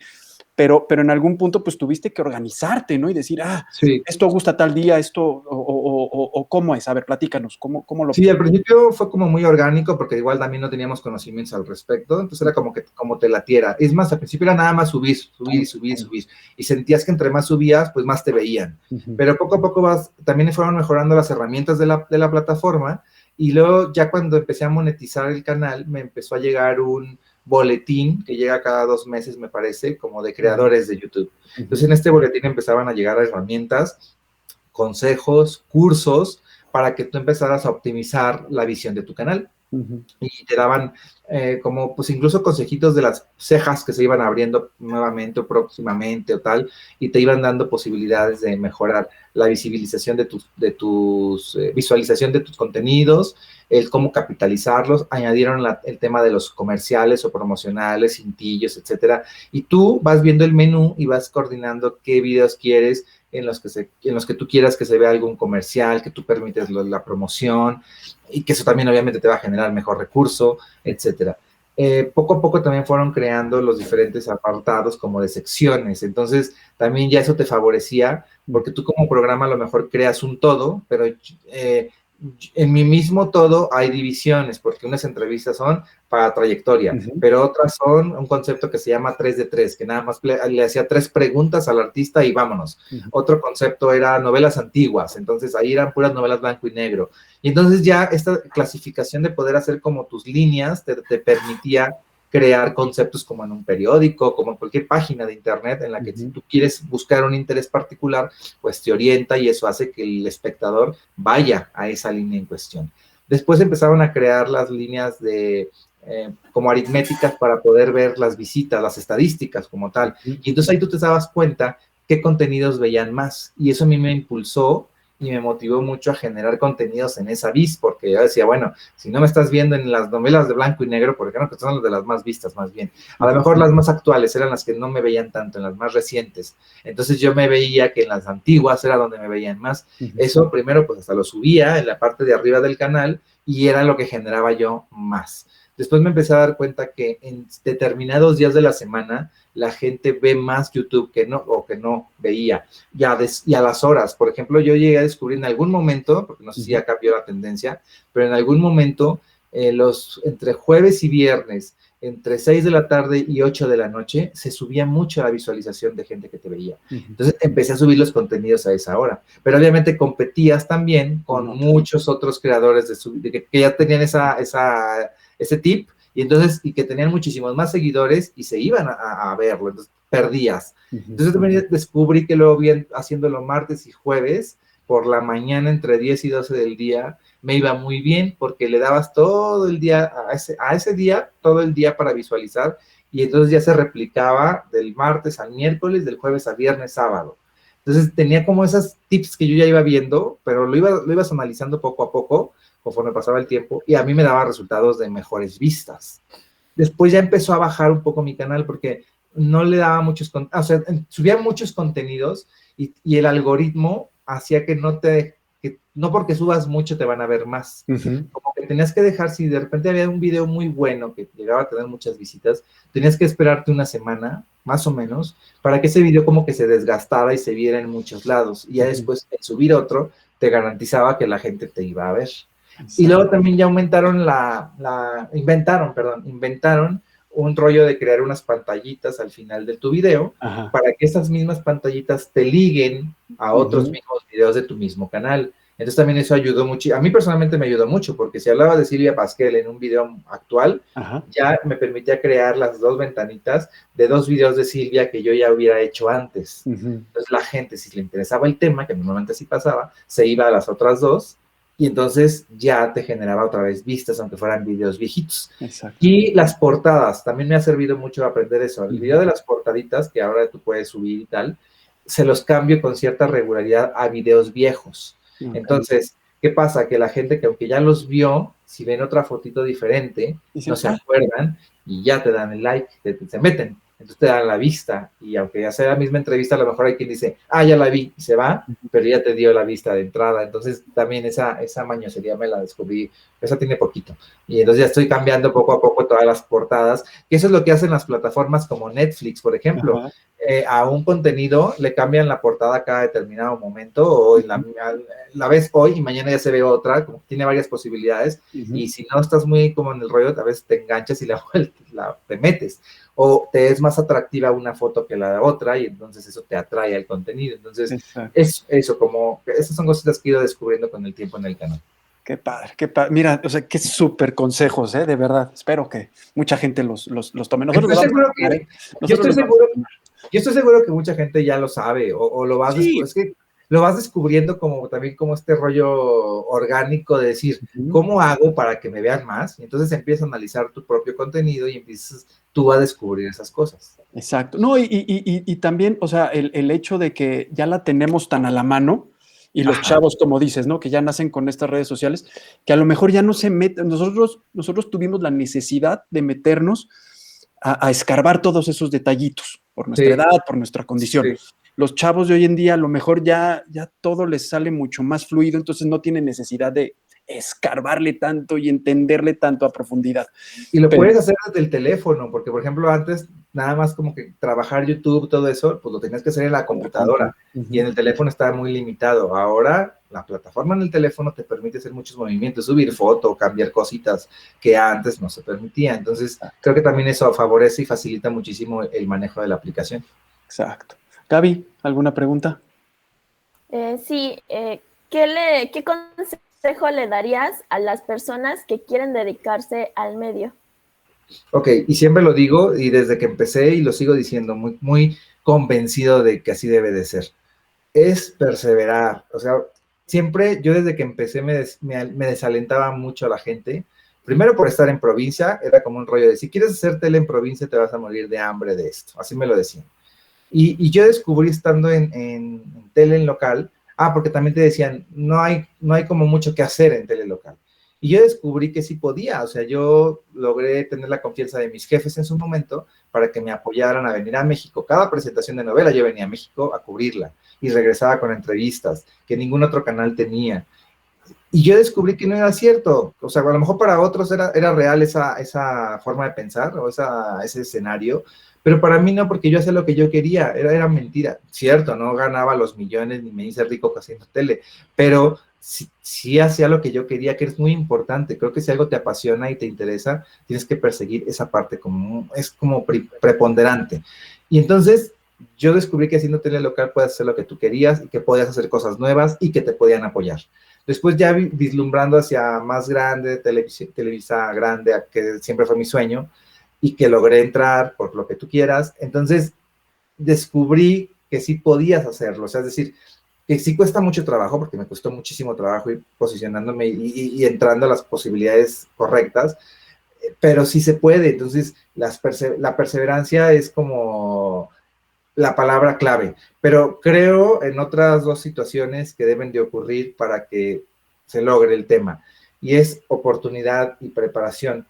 [SPEAKER 1] pero en algún punto pues tuviste que organizarte, ¿no? Y decir,
[SPEAKER 3] Sí.
[SPEAKER 1] esto gusta tal día, esto, o ¿cómo es? A ver, platícanos, ¿cómo lo...
[SPEAKER 3] Sí, al principio fue como muy orgánico porque igual también no teníamos conocimientos al respecto, entonces era como que como te latiera. Es más, al principio era nada más subir y sentías que entre más subías, pues más te veían. Pero poco a poco también fueron mejorando las herramientas de la plataforma y luego ya cuando empecé a monetizar el canal me empezó a llegar un boletín que llega cada 2 meses, me parece, como de creadores de YouTube. Entonces en este boletín empezaban a llegar herramientas, consejos, cursos, para que tú empezaras a optimizar la visión de tu canal. Y te daban como, pues incluso consejitos de las cejas que se iban abriendo nuevamente o próximamente o tal, y te iban dando posibilidades de mejorar la visibilización de tus visualización de tus contenidos, el cómo capitalizarlos, añadieron el tema de los comerciales o promocionales, cintillos, etcétera, y tú vas viendo el menú y vas coordinando qué videos quieres, en los que tú quieras que se vea algún comercial, que tú permites la promoción, y que eso también obviamente te va a generar mejor recurso, etcétera. Poco a poco también fueron creando los diferentes apartados como de secciones, entonces también ya eso te favorecía, porque tú como programa a lo mejor creas un todo, pero en mi mismo todo hay divisiones, porque unas entrevistas son para trayectoria, pero otras son un concepto que se llama 3 de 3, que nada más le hacía 3 preguntas al artista y vámonos. Otro concepto era novelas antiguas, entonces ahí eran puras novelas blanco y negro. Y entonces ya esta clasificación de poder hacer como tus líneas te permitía crear conceptos como en un periódico, como en cualquier página de internet en la que si tú quieres buscar un interés particular, pues te orienta y eso hace que el espectador vaya a esa línea en cuestión. Después empezaron a crear las líneas como aritméticas para poder ver las visitas, las estadísticas como tal. Y entonces ahí tú te dabas cuenta qué contenidos veían más. Y eso a mí me impulsó y me motivó mucho a generar contenidos en esa vis, porque yo decía, bueno, si no me estás viendo en las novelas de blanco y negro, porque no, que son las de las más vistas más bien, a lo mejor las más actuales eran las que no me veían tanto, en las más recientes, entonces yo me veía que en las antiguas era donde me veían más. Eso primero pues hasta lo subía en la parte de arriba del canal y era lo que generaba yo más. Después me empecé a dar cuenta que en determinados días de la semana la gente ve más YouTube que no veía. Y a las horas, por ejemplo, yo llegué a descubrir en algún momento, porque no sé si ya cambió la tendencia, pero en algún momento, entre jueves y viernes, entre 6 de la tarde y 8 de la noche, se subía mucho la visualización de gente que te veía. Entonces empecé a subir los contenidos a esa hora. Pero obviamente competías también con muchos otros creadores que ya tenían ese tip, y que tenían muchísimos más seguidores y se iban a verlo, entonces perdías. Entonces también descubrí que luego haciéndolo martes y jueves, por la mañana entre 10 y 12 del día, me iba muy bien porque le dabas todo el día, a ese día, todo el día para visualizar, y entonces ya se replicaba del martes al miércoles, del jueves a viernes, sábado. Entonces tenía como esas tips que yo ya iba viendo, pero lo ibas analizando poco a poco, conforme pasaba el tiempo, y a mí me daba resultados de mejores vistas. Después ya empezó a bajar un poco mi canal porque no le daba muchos, o sea, subía muchos contenidos y el algoritmo hacía que no porque subas mucho te van a ver más. Como que tenías que dejar, si de repente había un video muy bueno que llegaba a tener muchas visitas, tenías que esperarte una semana, más o menos, para que ese video como que se desgastara y se viera en muchos lados. Y ya después, el subir otro, te garantizaba que la gente te iba a ver. Y luego también ya inventaron un rollo de crear unas pantallitas al final de tu video, para que esas mismas pantallitas te liguen a otros mismos videos de tu mismo canal. Entonces también eso ayudó mucho. A mí personalmente me ayudó mucho, porque si hablaba de Silvia Pasquel en un video actual, ya me permitía crear las dos ventanitas de dos videos de Silvia que yo ya hubiera hecho antes. Entonces la gente, si le interesaba el tema, que normalmente así pasaba, se iba a las otras dos, y entonces ya te generaba otra vez vistas, aunque fueran videos viejitos. Exacto. Y las portadas, también me ha servido mucho aprender eso. El video de las portaditas, que ahora tú puedes subir y tal, se los cambio con cierta regularidad a videos viejos. Entonces, ¿qué pasa? Que la gente que aunque ya los vio, si ven otra fotito diferente, no se acuerdan y ya te dan el like, se meten. Entonces te dan la vista, y aunque ya sea la misma entrevista, a lo mejor hay quien dice, ya la vi, y se va, pero ya te dio la vista de entrada. Entonces también esa mañosería me la descubrí, esa tiene poquito. Y entonces ya estoy cambiando poco a poco todas las portadas, que eso es lo que hacen las plataformas como Netflix, por ejemplo. A un contenido le cambian la portada a cada determinado momento, o la ves hoy y mañana ya se ve otra, como que tiene varias posibilidades, y si no estás muy como en el rollo, a veces te enganchas y te metes, o te es más atractiva una foto que la otra, y entonces eso te atrae al contenido. Entonces, esas son cositas que he ido descubriendo con el tiempo en el canal.
[SPEAKER 1] Qué padre, qué padre. Mira, o sea, qué súper consejos, de verdad. Espero que mucha gente los tome. Nosotros
[SPEAKER 3] yo estoy seguro que mucha gente ya lo sabe, o lo vas es que lo vas descubriendo también como este rollo orgánico de decir, ¿cómo hago para que me vean más? Y entonces empiezas a analizar tu propio contenido y empiezas tú a descubrir esas cosas.
[SPEAKER 1] Exacto. No, y también, o sea, el hecho de que ya la tenemos tan a la mano, y los chavos, como dices, ¿no? Que ya nacen con estas redes sociales, que a lo mejor ya no se meten. Nosotros tuvimos la necesidad de meternos a escarbar todos esos detallitos, por nuestra edad, por nuestra condición. Los chavos de hoy en día a lo mejor ya todo les sale mucho más fluido, entonces no tienen necesidad de escarbarle tanto y entenderle tanto a profundidad.
[SPEAKER 3] Y lo puedes hacer desde el teléfono, porque por ejemplo antes nada más como que trabajar YouTube, todo eso, pues lo tenías que hacer en la computadora, y en el teléfono estaba muy limitado. Ahora la plataforma en el teléfono te permite hacer muchos movimientos, subir foto, cambiar cositas que antes no se permitía. Entonces creo que también eso favorece y facilita muchísimo el manejo de la aplicación.
[SPEAKER 1] Exacto. Gaby, ¿alguna pregunta?
[SPEAKER 2] Sí, ¿qué consejo le darías a las personas que quieren dedicarse al medio?
[SPEAKER 3] Ok, y siempre lo digo, y desde que empecé, y lo sigo diciendo, muy, muy convencido de que así debe de ser. Es perseverar. O sea, siempre yo desde que empecé me desalentaba mucho a la gente. Primero por estar en provincia, era como un rollo de, si quieres hacer tele en provincia te vas a morir de hambre de esto. Así me lo decían. Y yo descubrí estando en tele en local, porque también te decían, no hay como mucho que hacer en tele local. Y yo descubrí que sí podía. O sea, yo logré tener la confianza de mis jefes en su momento para que me apoyaran a venir a México. Cada presentación de novela yo venía a México a cubrirla y regresaba con entrevistas que ningún otro canal tenía. Y yo descubrí que no era cierto. O sea, a lo mejor para otros era real esa forma de pensar o ese escenario, pero para mí no, porque yo hacía lo que yo quería. Era mentira. Cierto, no ganaba los millones ni me hice rico haciendo tele, pero sí hacía lo que yo quería, que es muy importante. Creo que si algo te apasiona y te interesa, tienes que perseguir esa parte, es como preponderante. Y entonces yo descubrí que haciendo tele local puedes hacer lo que tú querías y que podías hacer cosas nuevas y que te podían apoyar. Después ya vislumbrando hacia más grande, Televisa grande, que siempre fue mi sueño, y que logré entrar por lo que tú quieras, entonces descubrí que sí podías hacerlo. O sea, es decir, que sí cuesta mucho trabajo, porque me costó muchísimo trabajo ir posicionándome y entrando a las posibilidades correctas, pero sí se puede. Entonces, la perseverancia es como la palabra clave, pero creo en otras dos situaciones que deben de ocurrir para que se logre el tema, y es oportunidad y preparación.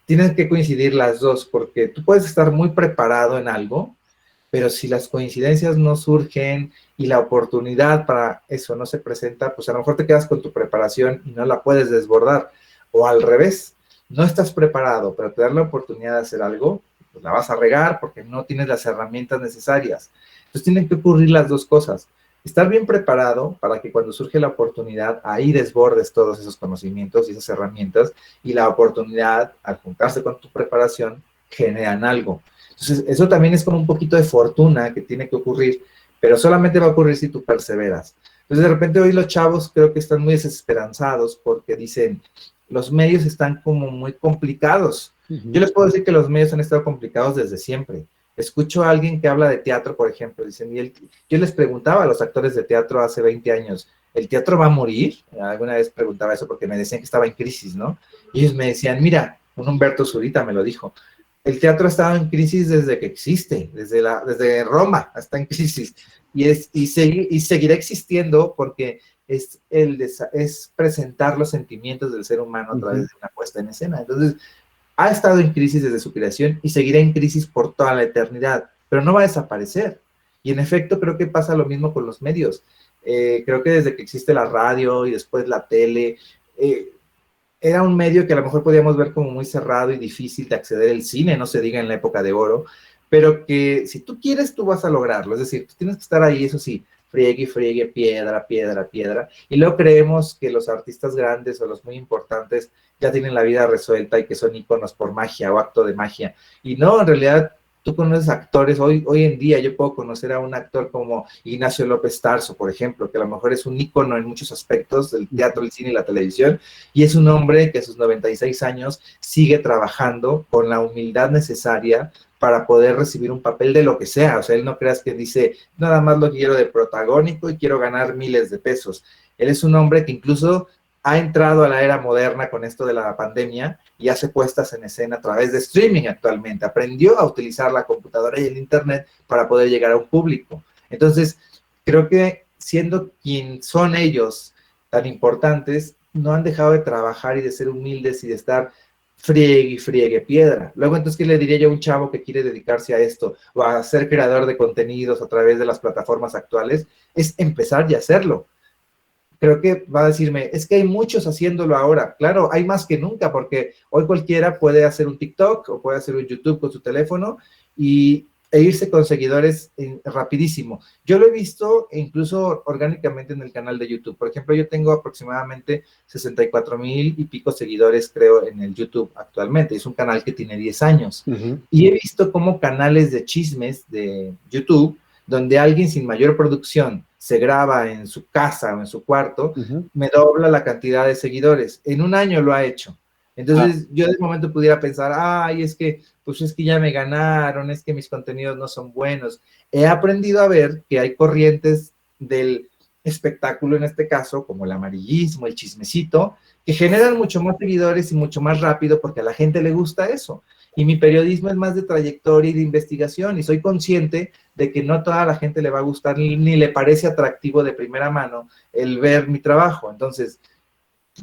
[SPEAKER 3] tienen que coincidir las dos, porque tú puedes estar muy preparado en algo, pero si las coincidencias no surgen y la oportunidad para eso no se presenta, pues a lo mejor te quedas con tu preparación y no la puedes desbordar. O al revés, no estás preparado, pero te dan la oportunidad de hacer algo, pues la vas a regar porque no tienes las herramientas necesarias. Entonces tienen que ocurrir las dos cosas. Estar bien preparado para que cuando surge la oportunidad, ahí desbordes todos esos conocimientos y esas herramientas, y la oportunidad, al juntarse con tu preparación, generan algo. Entonces, eso también es con un poquito de fortuna que tiene que ocurrir, pero solamente va a ocurrir si tú perseveras. Entonces, de repente hoy los chavos creo que están muy desesperanzados porque dicen, los medios están como muy complicados. Yo les puedo decir que los medios han estado complicados desde siempre. Escucho a alguien que habla de teatro, por ejemplo, dicen, yo les preguntaba a los actores de teatro hace 20 años, ¿el teatro va a morir? Alguna vez preguntaba eso porque me decían que estaba en crisis, ¿no? Y ellos me decían, mira, un Humberto Zurita me lo dijo, el teatro ha estado en crisis desde que existe, desde Roma está en crisis, y seguirá existiendo porque es presentar los sentimientos del ser humano a través de una puesta en escena. Entonces, ha estado en crisis desde su creación y seguirá en crisis por toda la eternidad, pero no va a desaparecer. Y en efecto, creo que pasa lo mismo con los medios. Creo que desde que existe la radio y después la tele, era un medio que a lo mejor podíamos ver como muy cerrado y difícil de acceder al cine, no se diga en la época de oro, pero que si tú quieres, tú vas a lograrlo. Es decir, tú tienes que estar ahí, eso sí, friegue y friegue, piedra, piedra, piedra. Y luego creemos que los artistas grandes o los muy importantes ya tienen la vida resuelta y que son íconos por magia o acto de magia. Y no, en realidad, tú conoces actores, hoy en día yo puedo conocer a un actor como Ignacio López Tarso, por ejemplo, que a lo mejor es un ícono en muchos aspectos del teatro, el cine y la televisión, y es un hombre que a sus 96 años sigue trabajando con la humildad necesaria para poder recibir un papel de lo que sea. O sea, él no creas que dice, nada más lo quiero de protagónico y quiero ganar miles de pesos. Él es un hombre que incluso ha entrado a la era moderna con esto de la pandemia y hace puestas en escena a través de streaming actualmente. Aprendió a utilizar la computadora y el internet para poder llegar a un público. Entonces, creo que siendo quien son ellos tan importantes, no han dejado de trabajar y de ser humildes y de estar friegue y friegue piedra. Luego, entonces, ¿qué le diría yo a un chavo que quiere dedicarse a esto o a ser creador de contenidos a través de las plataformas actuales? Es empezar y hacerlo. Creo que va a decirme, es que hay muchos haciéndolo ahora. Claro, hay más que nunca, porque hoy cualquiera puede hacer un TikTok o puede hacer un YouTube con su teléfono e irse con seguidores rapidísimo. Yo lo he visto incluso orgánicamente en el canal de YouTube. Por ejemplo, yo tengo aproximadamente 64,000 y pico seguidores, creo, en el YouTube actualmente. Es un canal que tiene 10 años. Y he visto cómo canales de chismes de YouTube, donde alguien sin mayor producción se graba en su casa o en su cuarto, me dobla la cantidad de seguidores. En un año lo ha hecho. Entonces, yo de momento pudiera pensar, ay, es que ya me ganaron, es que mis contenidos no son buenos. He aprendido a ver que hay corrientes del espectáculo, en este caso, como el amarillismo, el chismecito, que generan mucho más seguidores y mucho más rápido porque a la gente le gusta eso. Y mi periodismo es más de trayectoria y de investigación, y soy consciente de que no toda la gente le va a gustar ni le parece atractivo de primera mano el ver mi trabajo. Entonces,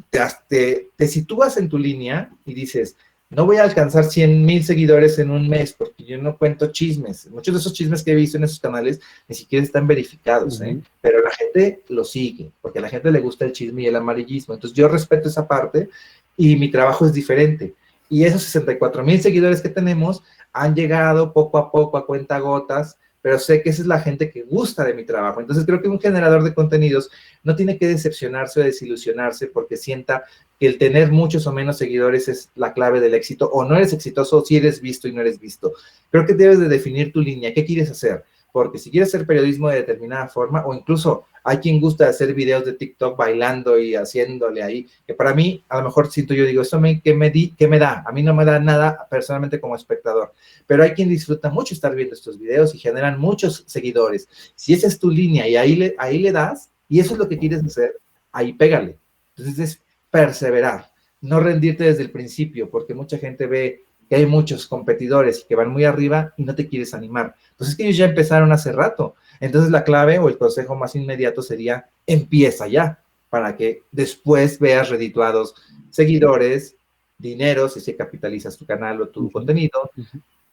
[SPEAKER 3] te sitúas en tu línea y dices, no voy a alcanzar 100,000 seguidores en un mes porque yo no cuento chismes. Muchos de esos chismes que he visto en esos canales ni siquiera están verificados, pero la gente lo sigue porque a la gente le gusta el chisme y el amarillismo. Entonces, yo respeto esa parte y mi trabajo es diferente. Y esos 64,000 seguidores que tenemos han llegado poco a poco a cuentagotas, pero sé que esa es la gente que gusta de mi trabajo. Entonces creo que un generador de contenidos no tiene que decepcionarse o desilusionarse porque sienta que el tener muchos o menos seguidores es la clave del éxito, o no eres exitoso si eres visto y no eres visto. Creo que debes de definir tu línea, ¿qué quieres hacer? Porque si quieres hacer periodismo de determinada forma, o incluso hay quien gusta hacer videos de TikTok bailando y haciéndole ahí, que para mí, a lo mejor siento yo, digo, ¿esto qué me da? A mí no me da nada personalmente como espectador, pero hay quien disfruta mucho estar viendo estos videos y generan muchos seguidores. Si esa es tu línea y ahí le das, y eso es lo que quieres hacer, ahí pégale. Entonces es perseverar, no rendirte desde el principio, porque mucha gente ve que hay muchos competidores y que van muy arriba y no te quieres animar. Entonces es que ellos ya empezaron hace rato. Entonces la clave o el consejo más inmediato sería, empieza ya, para que después veas redituados seguidores, dinero si se capitalizas tu canal o tu contenido,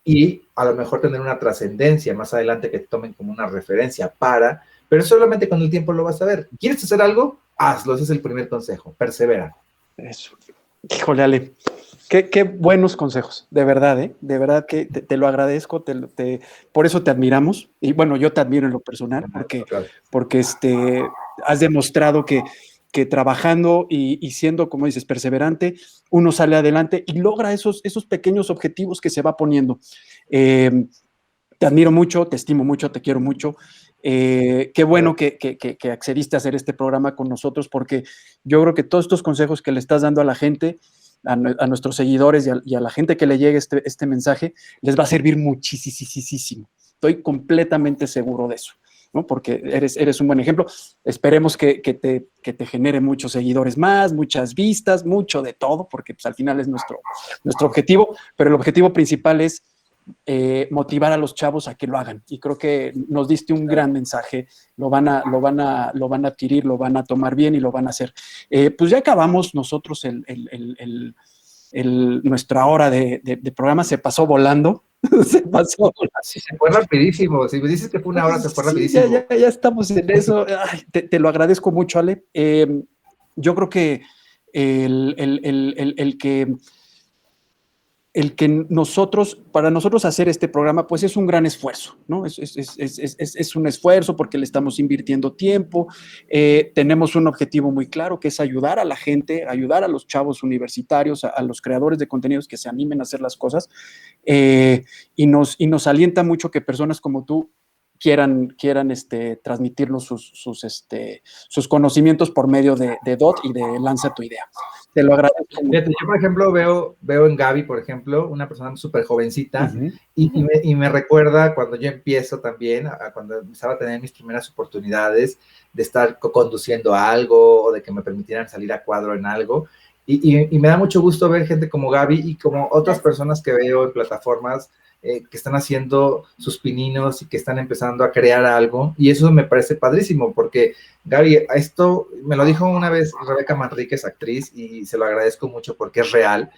[SPEAKER 3] y a lo mejor tener una trascendencia más adelante que te tomen como una referencia pero solamente con el tiempo lo vas a ver. ¿Quieres hacer algo? Hazlo, ese es el primer consejo, persevera.
[SPEAKER 1] Eso. Híjole, Ale, qué buenos consejos, de verdad, ¿eh? De verdad que te lo agradezco, por eso te admiramos, y bueno, yo te admiro en lo personal, porque has demostrado que trabajando y siendo, como dices, perseverante, uno sale adelante y logra esos pequeños objetivos que se va poniendo. Te admiro mucho, te estimo mucho, te quiero mucho. Qué bueno que accediste a hacer este programa con nosotros, porque yo creo que todos estos consejos que le estás dando a la gente, a nuestros seguidores y a la gente que le llegue este mensaje, les va a servir muchísimo. Estoy completamente seguro de eso, ¿no? Porque eres un buen ejemplo. Esperemos que te genere muchos seguidores más, muchas vistas, mucho de todo, porque pues, al final es nuestro objetivo, pero el objetivo principal es motivar a los chavos a que lo hagan, y creo que nos diste un gran mensaje, lo van a adquirir, lo van a tomar bien y lo van a hacer. Pues ya acabamos nosotros nuestra hora de programa, se pasó volando. Se pasó.
[SPEAKER 3] Sí, se fue rapidísimo. Si me dices que fue una hora, se fue rapidísimo.
[SPEAKER 1] Ya estamos en eso. Ay, te lo agradezco mucho, Ale. Yo creo que para nosotros hacer este programa, pues es un gran esfuerzo, ¿no? Es un esfuerzo porque le estamos invirtiendo tiempo, tenemos un objetivo muy claro, que es ayudar a la gente, ayudar a los chavos universitarios, a los creadores de contenidos que se animen a hacer las cosas, y nos alienta mucho que personas como tú quieran transmitirnos sus conocimientos por medio de DOT y de Lanza tu Idea. Te lo agradezco.
[SPEAKER 3] Fíjate, yo, por ejemplo, veo en Gaby, por ejemplo, una persona súper jovencita, y me recuerda cuando yo empiezo también, cuando empezaba a tener mis primeras oportunidades de estar conduciendo algo o de que me permitieran salir a cuadro en algo. Y me da mucho gusto ver gente como Gaby y como otras personas que veo en plataformas que están haciendo sus pininos y que están empezando a crear algo, y eso me parece padrísimo, porque Gaby, esto me lo dijo una vez Rebeca Manríquez, actriz, y se lo agradezco mucho porque es real.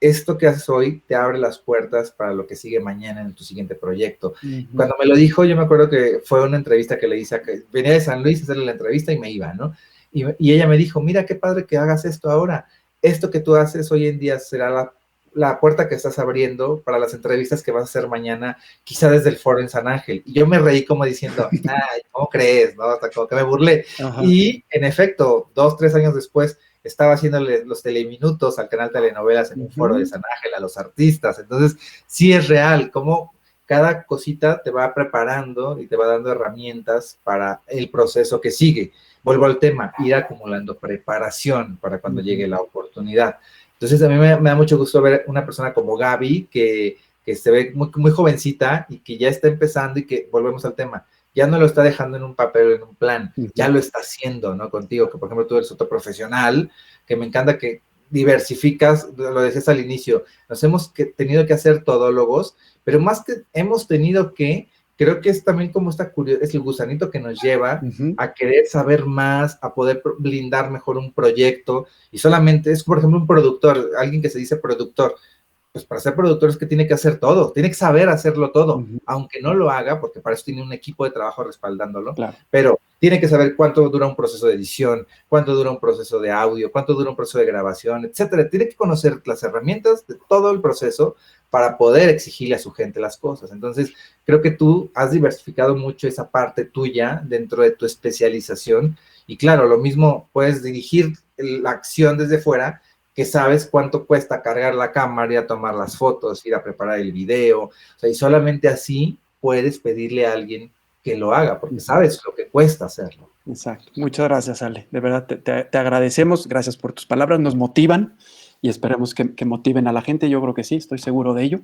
[SPEAKER 3] Esto que haces hoy te abre las puertas para lo que sigue mañana en tu siguiente proyecto. Cuando me lo dijo, yo me acuerdo que fue una entrevista que le hice, que venía de San Luis a hacerle la entrevista y me iba, ¿no? Y ella me dijo, mira qué padre que hagas esto ahora. Esto que tú haces hoy en día será la puerta que estás abriendo para las entrevistas que vas a hacer mañana, quizá desde el foro en San Ángel. Y yo me reí como diciendo, ay, ¿cómo crees? ¿No? Hasta como que me burlé. Ajá. Y en efecto, 2, 3 años después, estaba haciéndole los teleminutos al canal Telenovelas en un foro de San Ángel a los artistas. Entonces, sí es real, como cada cosita te va preparando y te va dando herramientas para el proceso que sigue. Vuelvo al tema, ir acumulando preparación para cuando llegue la oportunidad. Entonces, a mí me da mucho gusto ver una persona como Gaby, que se ve muy, muy jovencita y que ya está empezando, y que, volvemos al tema, ya no lo está dejando en un papel o en un plan, ya lo está haciendo, ¿no? Contigo, que por ejemplo tú eres otro profesional, que me encanta que diversificas, lo decías al inicio, nos hemos tenido que hacer todólogos, pero más que hemos tenido que, creo que es también como es el gusanito que nos lleva a querer saber más, a poder blindar mejor un proyecto, y solamente es, por ejemplo, un productor, alguien que se dice productor, pues para ser productor es que tiene que hacer todo, tiene que saber hacerlo todo, aunque no lo haga, porque para eso tiene un equipo de trabajo respaldándolo, claro. Pero tiene que saber cuánto dura un proceso de edición, cuánto dura un proceso de audio, cuánto dura un proceso de grabación, etcétera. Tiene que conocer las herramientas de todo el proceso para poder exigirle a su gente las cosas. Entonces, creo que tú has diversificado mucho esa parte tuya dentro de tu especialización, y claro, lo mismo puedes dirigir la acción desde fuera, que sabes cuánto cuesta cargar la cámara, ir a tomar las fotos, ir a preparar el video, o sea, y solamente así puedes pedirle a alguien que lo haga, porque sabes lo que cuesta hacerlo.
[SPEAKER 1] Exacto. Muchas gracias, Ale. De verdad, te agradecemos. Gracias por tus palabras. Nos motivan y esperemos que motiven a la gente. Yo creo que sí, estoy seguro de ello.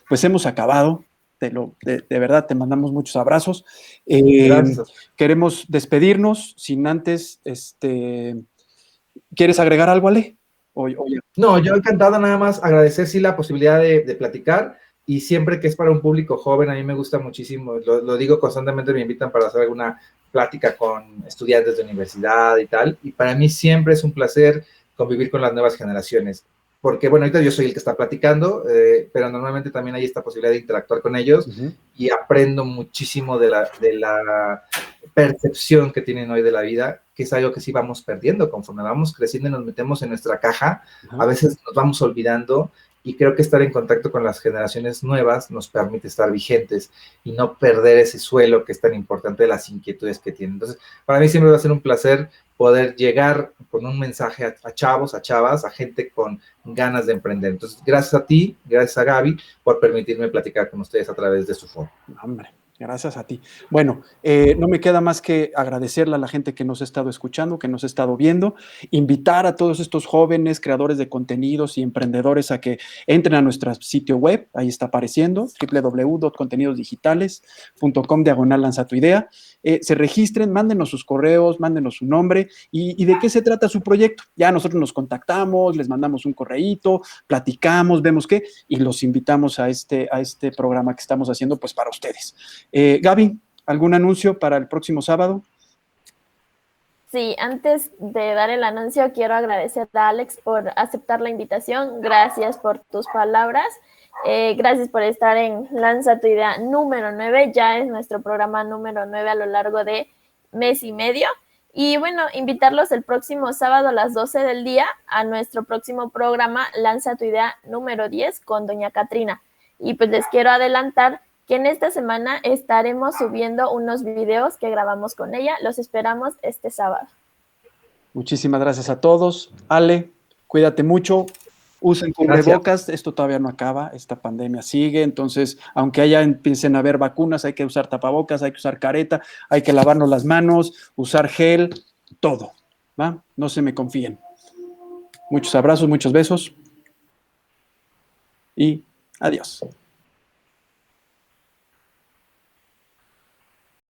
[SPEAKER 1] Pues hemos acabado. De verdad, te mandamos muchos abrazos. Gracias. Queremos despedirnos sin antes, ¿quieres agregar algo, Ale?
[SPEAKER 3] No, yo encantado, nada más agradecer, sí, la posibilidad de platicar, y siempre que es para un público joven, a mí me gusta muchísimo, lo digo constantemente, me invitan para hacer alguna plática con estudiantes de universidad y tal, y para mí siempre es un placer convivir con las nuevas generaciones. Porque, bueno, ahorita yo soy el que está platicando, pero normalmente también hay esta posibilidad de interactuar con ellos y aprendo muchísimo de la percepción que tienen hoy de la vida, que es algo que sí vamos perdiendo conforme vamos creciendo y nos metemos en nuestra caja. A veces nos vamos olvidando y creo que estar en contacto con las generaciones nuevas nos permite estar vigentes y no perder ese suelo que es tan importante de las inquietudes que tienen. Entonces, para mí siempre va a ser un placer poder llegar con un mensaje a chavos, a chavas, a gente con ganas de emprender. Entonces, gracias a ti, gracias a Gaby, por permitirme platicar con ustedes a través de su foro.
[SPEAKER 1] Hombre, gracias a ti. Bueno, no me queda más que agradecerle a la gente que nos ha estado escuchando, que nos ha estado viendo, invitar a todos estos jóvenes creadores de contenidos y emprendedores a que entren a nuestro sitio web, ahí está apareciendo, www.contenidosdigitales.com/lanza tu idea. Se registren, mándenos sus correos, mándenos su nombre y de qué se trata su proyecto. Ya nosotros nos contactamos, les mandamos un correíto, platicamos, vemos qué, y los invitamos a este programa que estamos haciendo pues para ustedes. Gaby, ¿algún anuncio para el próximo sábado?
[SPEAKER 2] Sí, antes de dar el anuncio, quiero agradecer a Alex por aceptar la invitación. Gracias por tus palabras. Gracias por estar en Lanza tu Idea número 9. Ya es nuestro programa número 9 a lo largo de mes y medio. Y bueno, invitarlos el próximo sábado a las 12 del día a nuestro próximo programa Lanza tu Idea número 10 con doña Catrina. Y pues les quiero adelantar que en esta semana estaremos subiendo unos videos que grabamos con ella. Los esperamos este sábado.
[SPEAKER 1] Muchísimas gracias a todos. Ale, cuídate mucho. Usen cubrebocas, esto todavía no acaba, esta pandemia sigue, entonces, aunque ya empiecen a haber vacunas, hay que usar tapabocas, hay que usar careta, hay que lavarnos las manos, usar gel, todo, ¿va? No se me confíen. Muchos abrazos, muchos besos y adiós.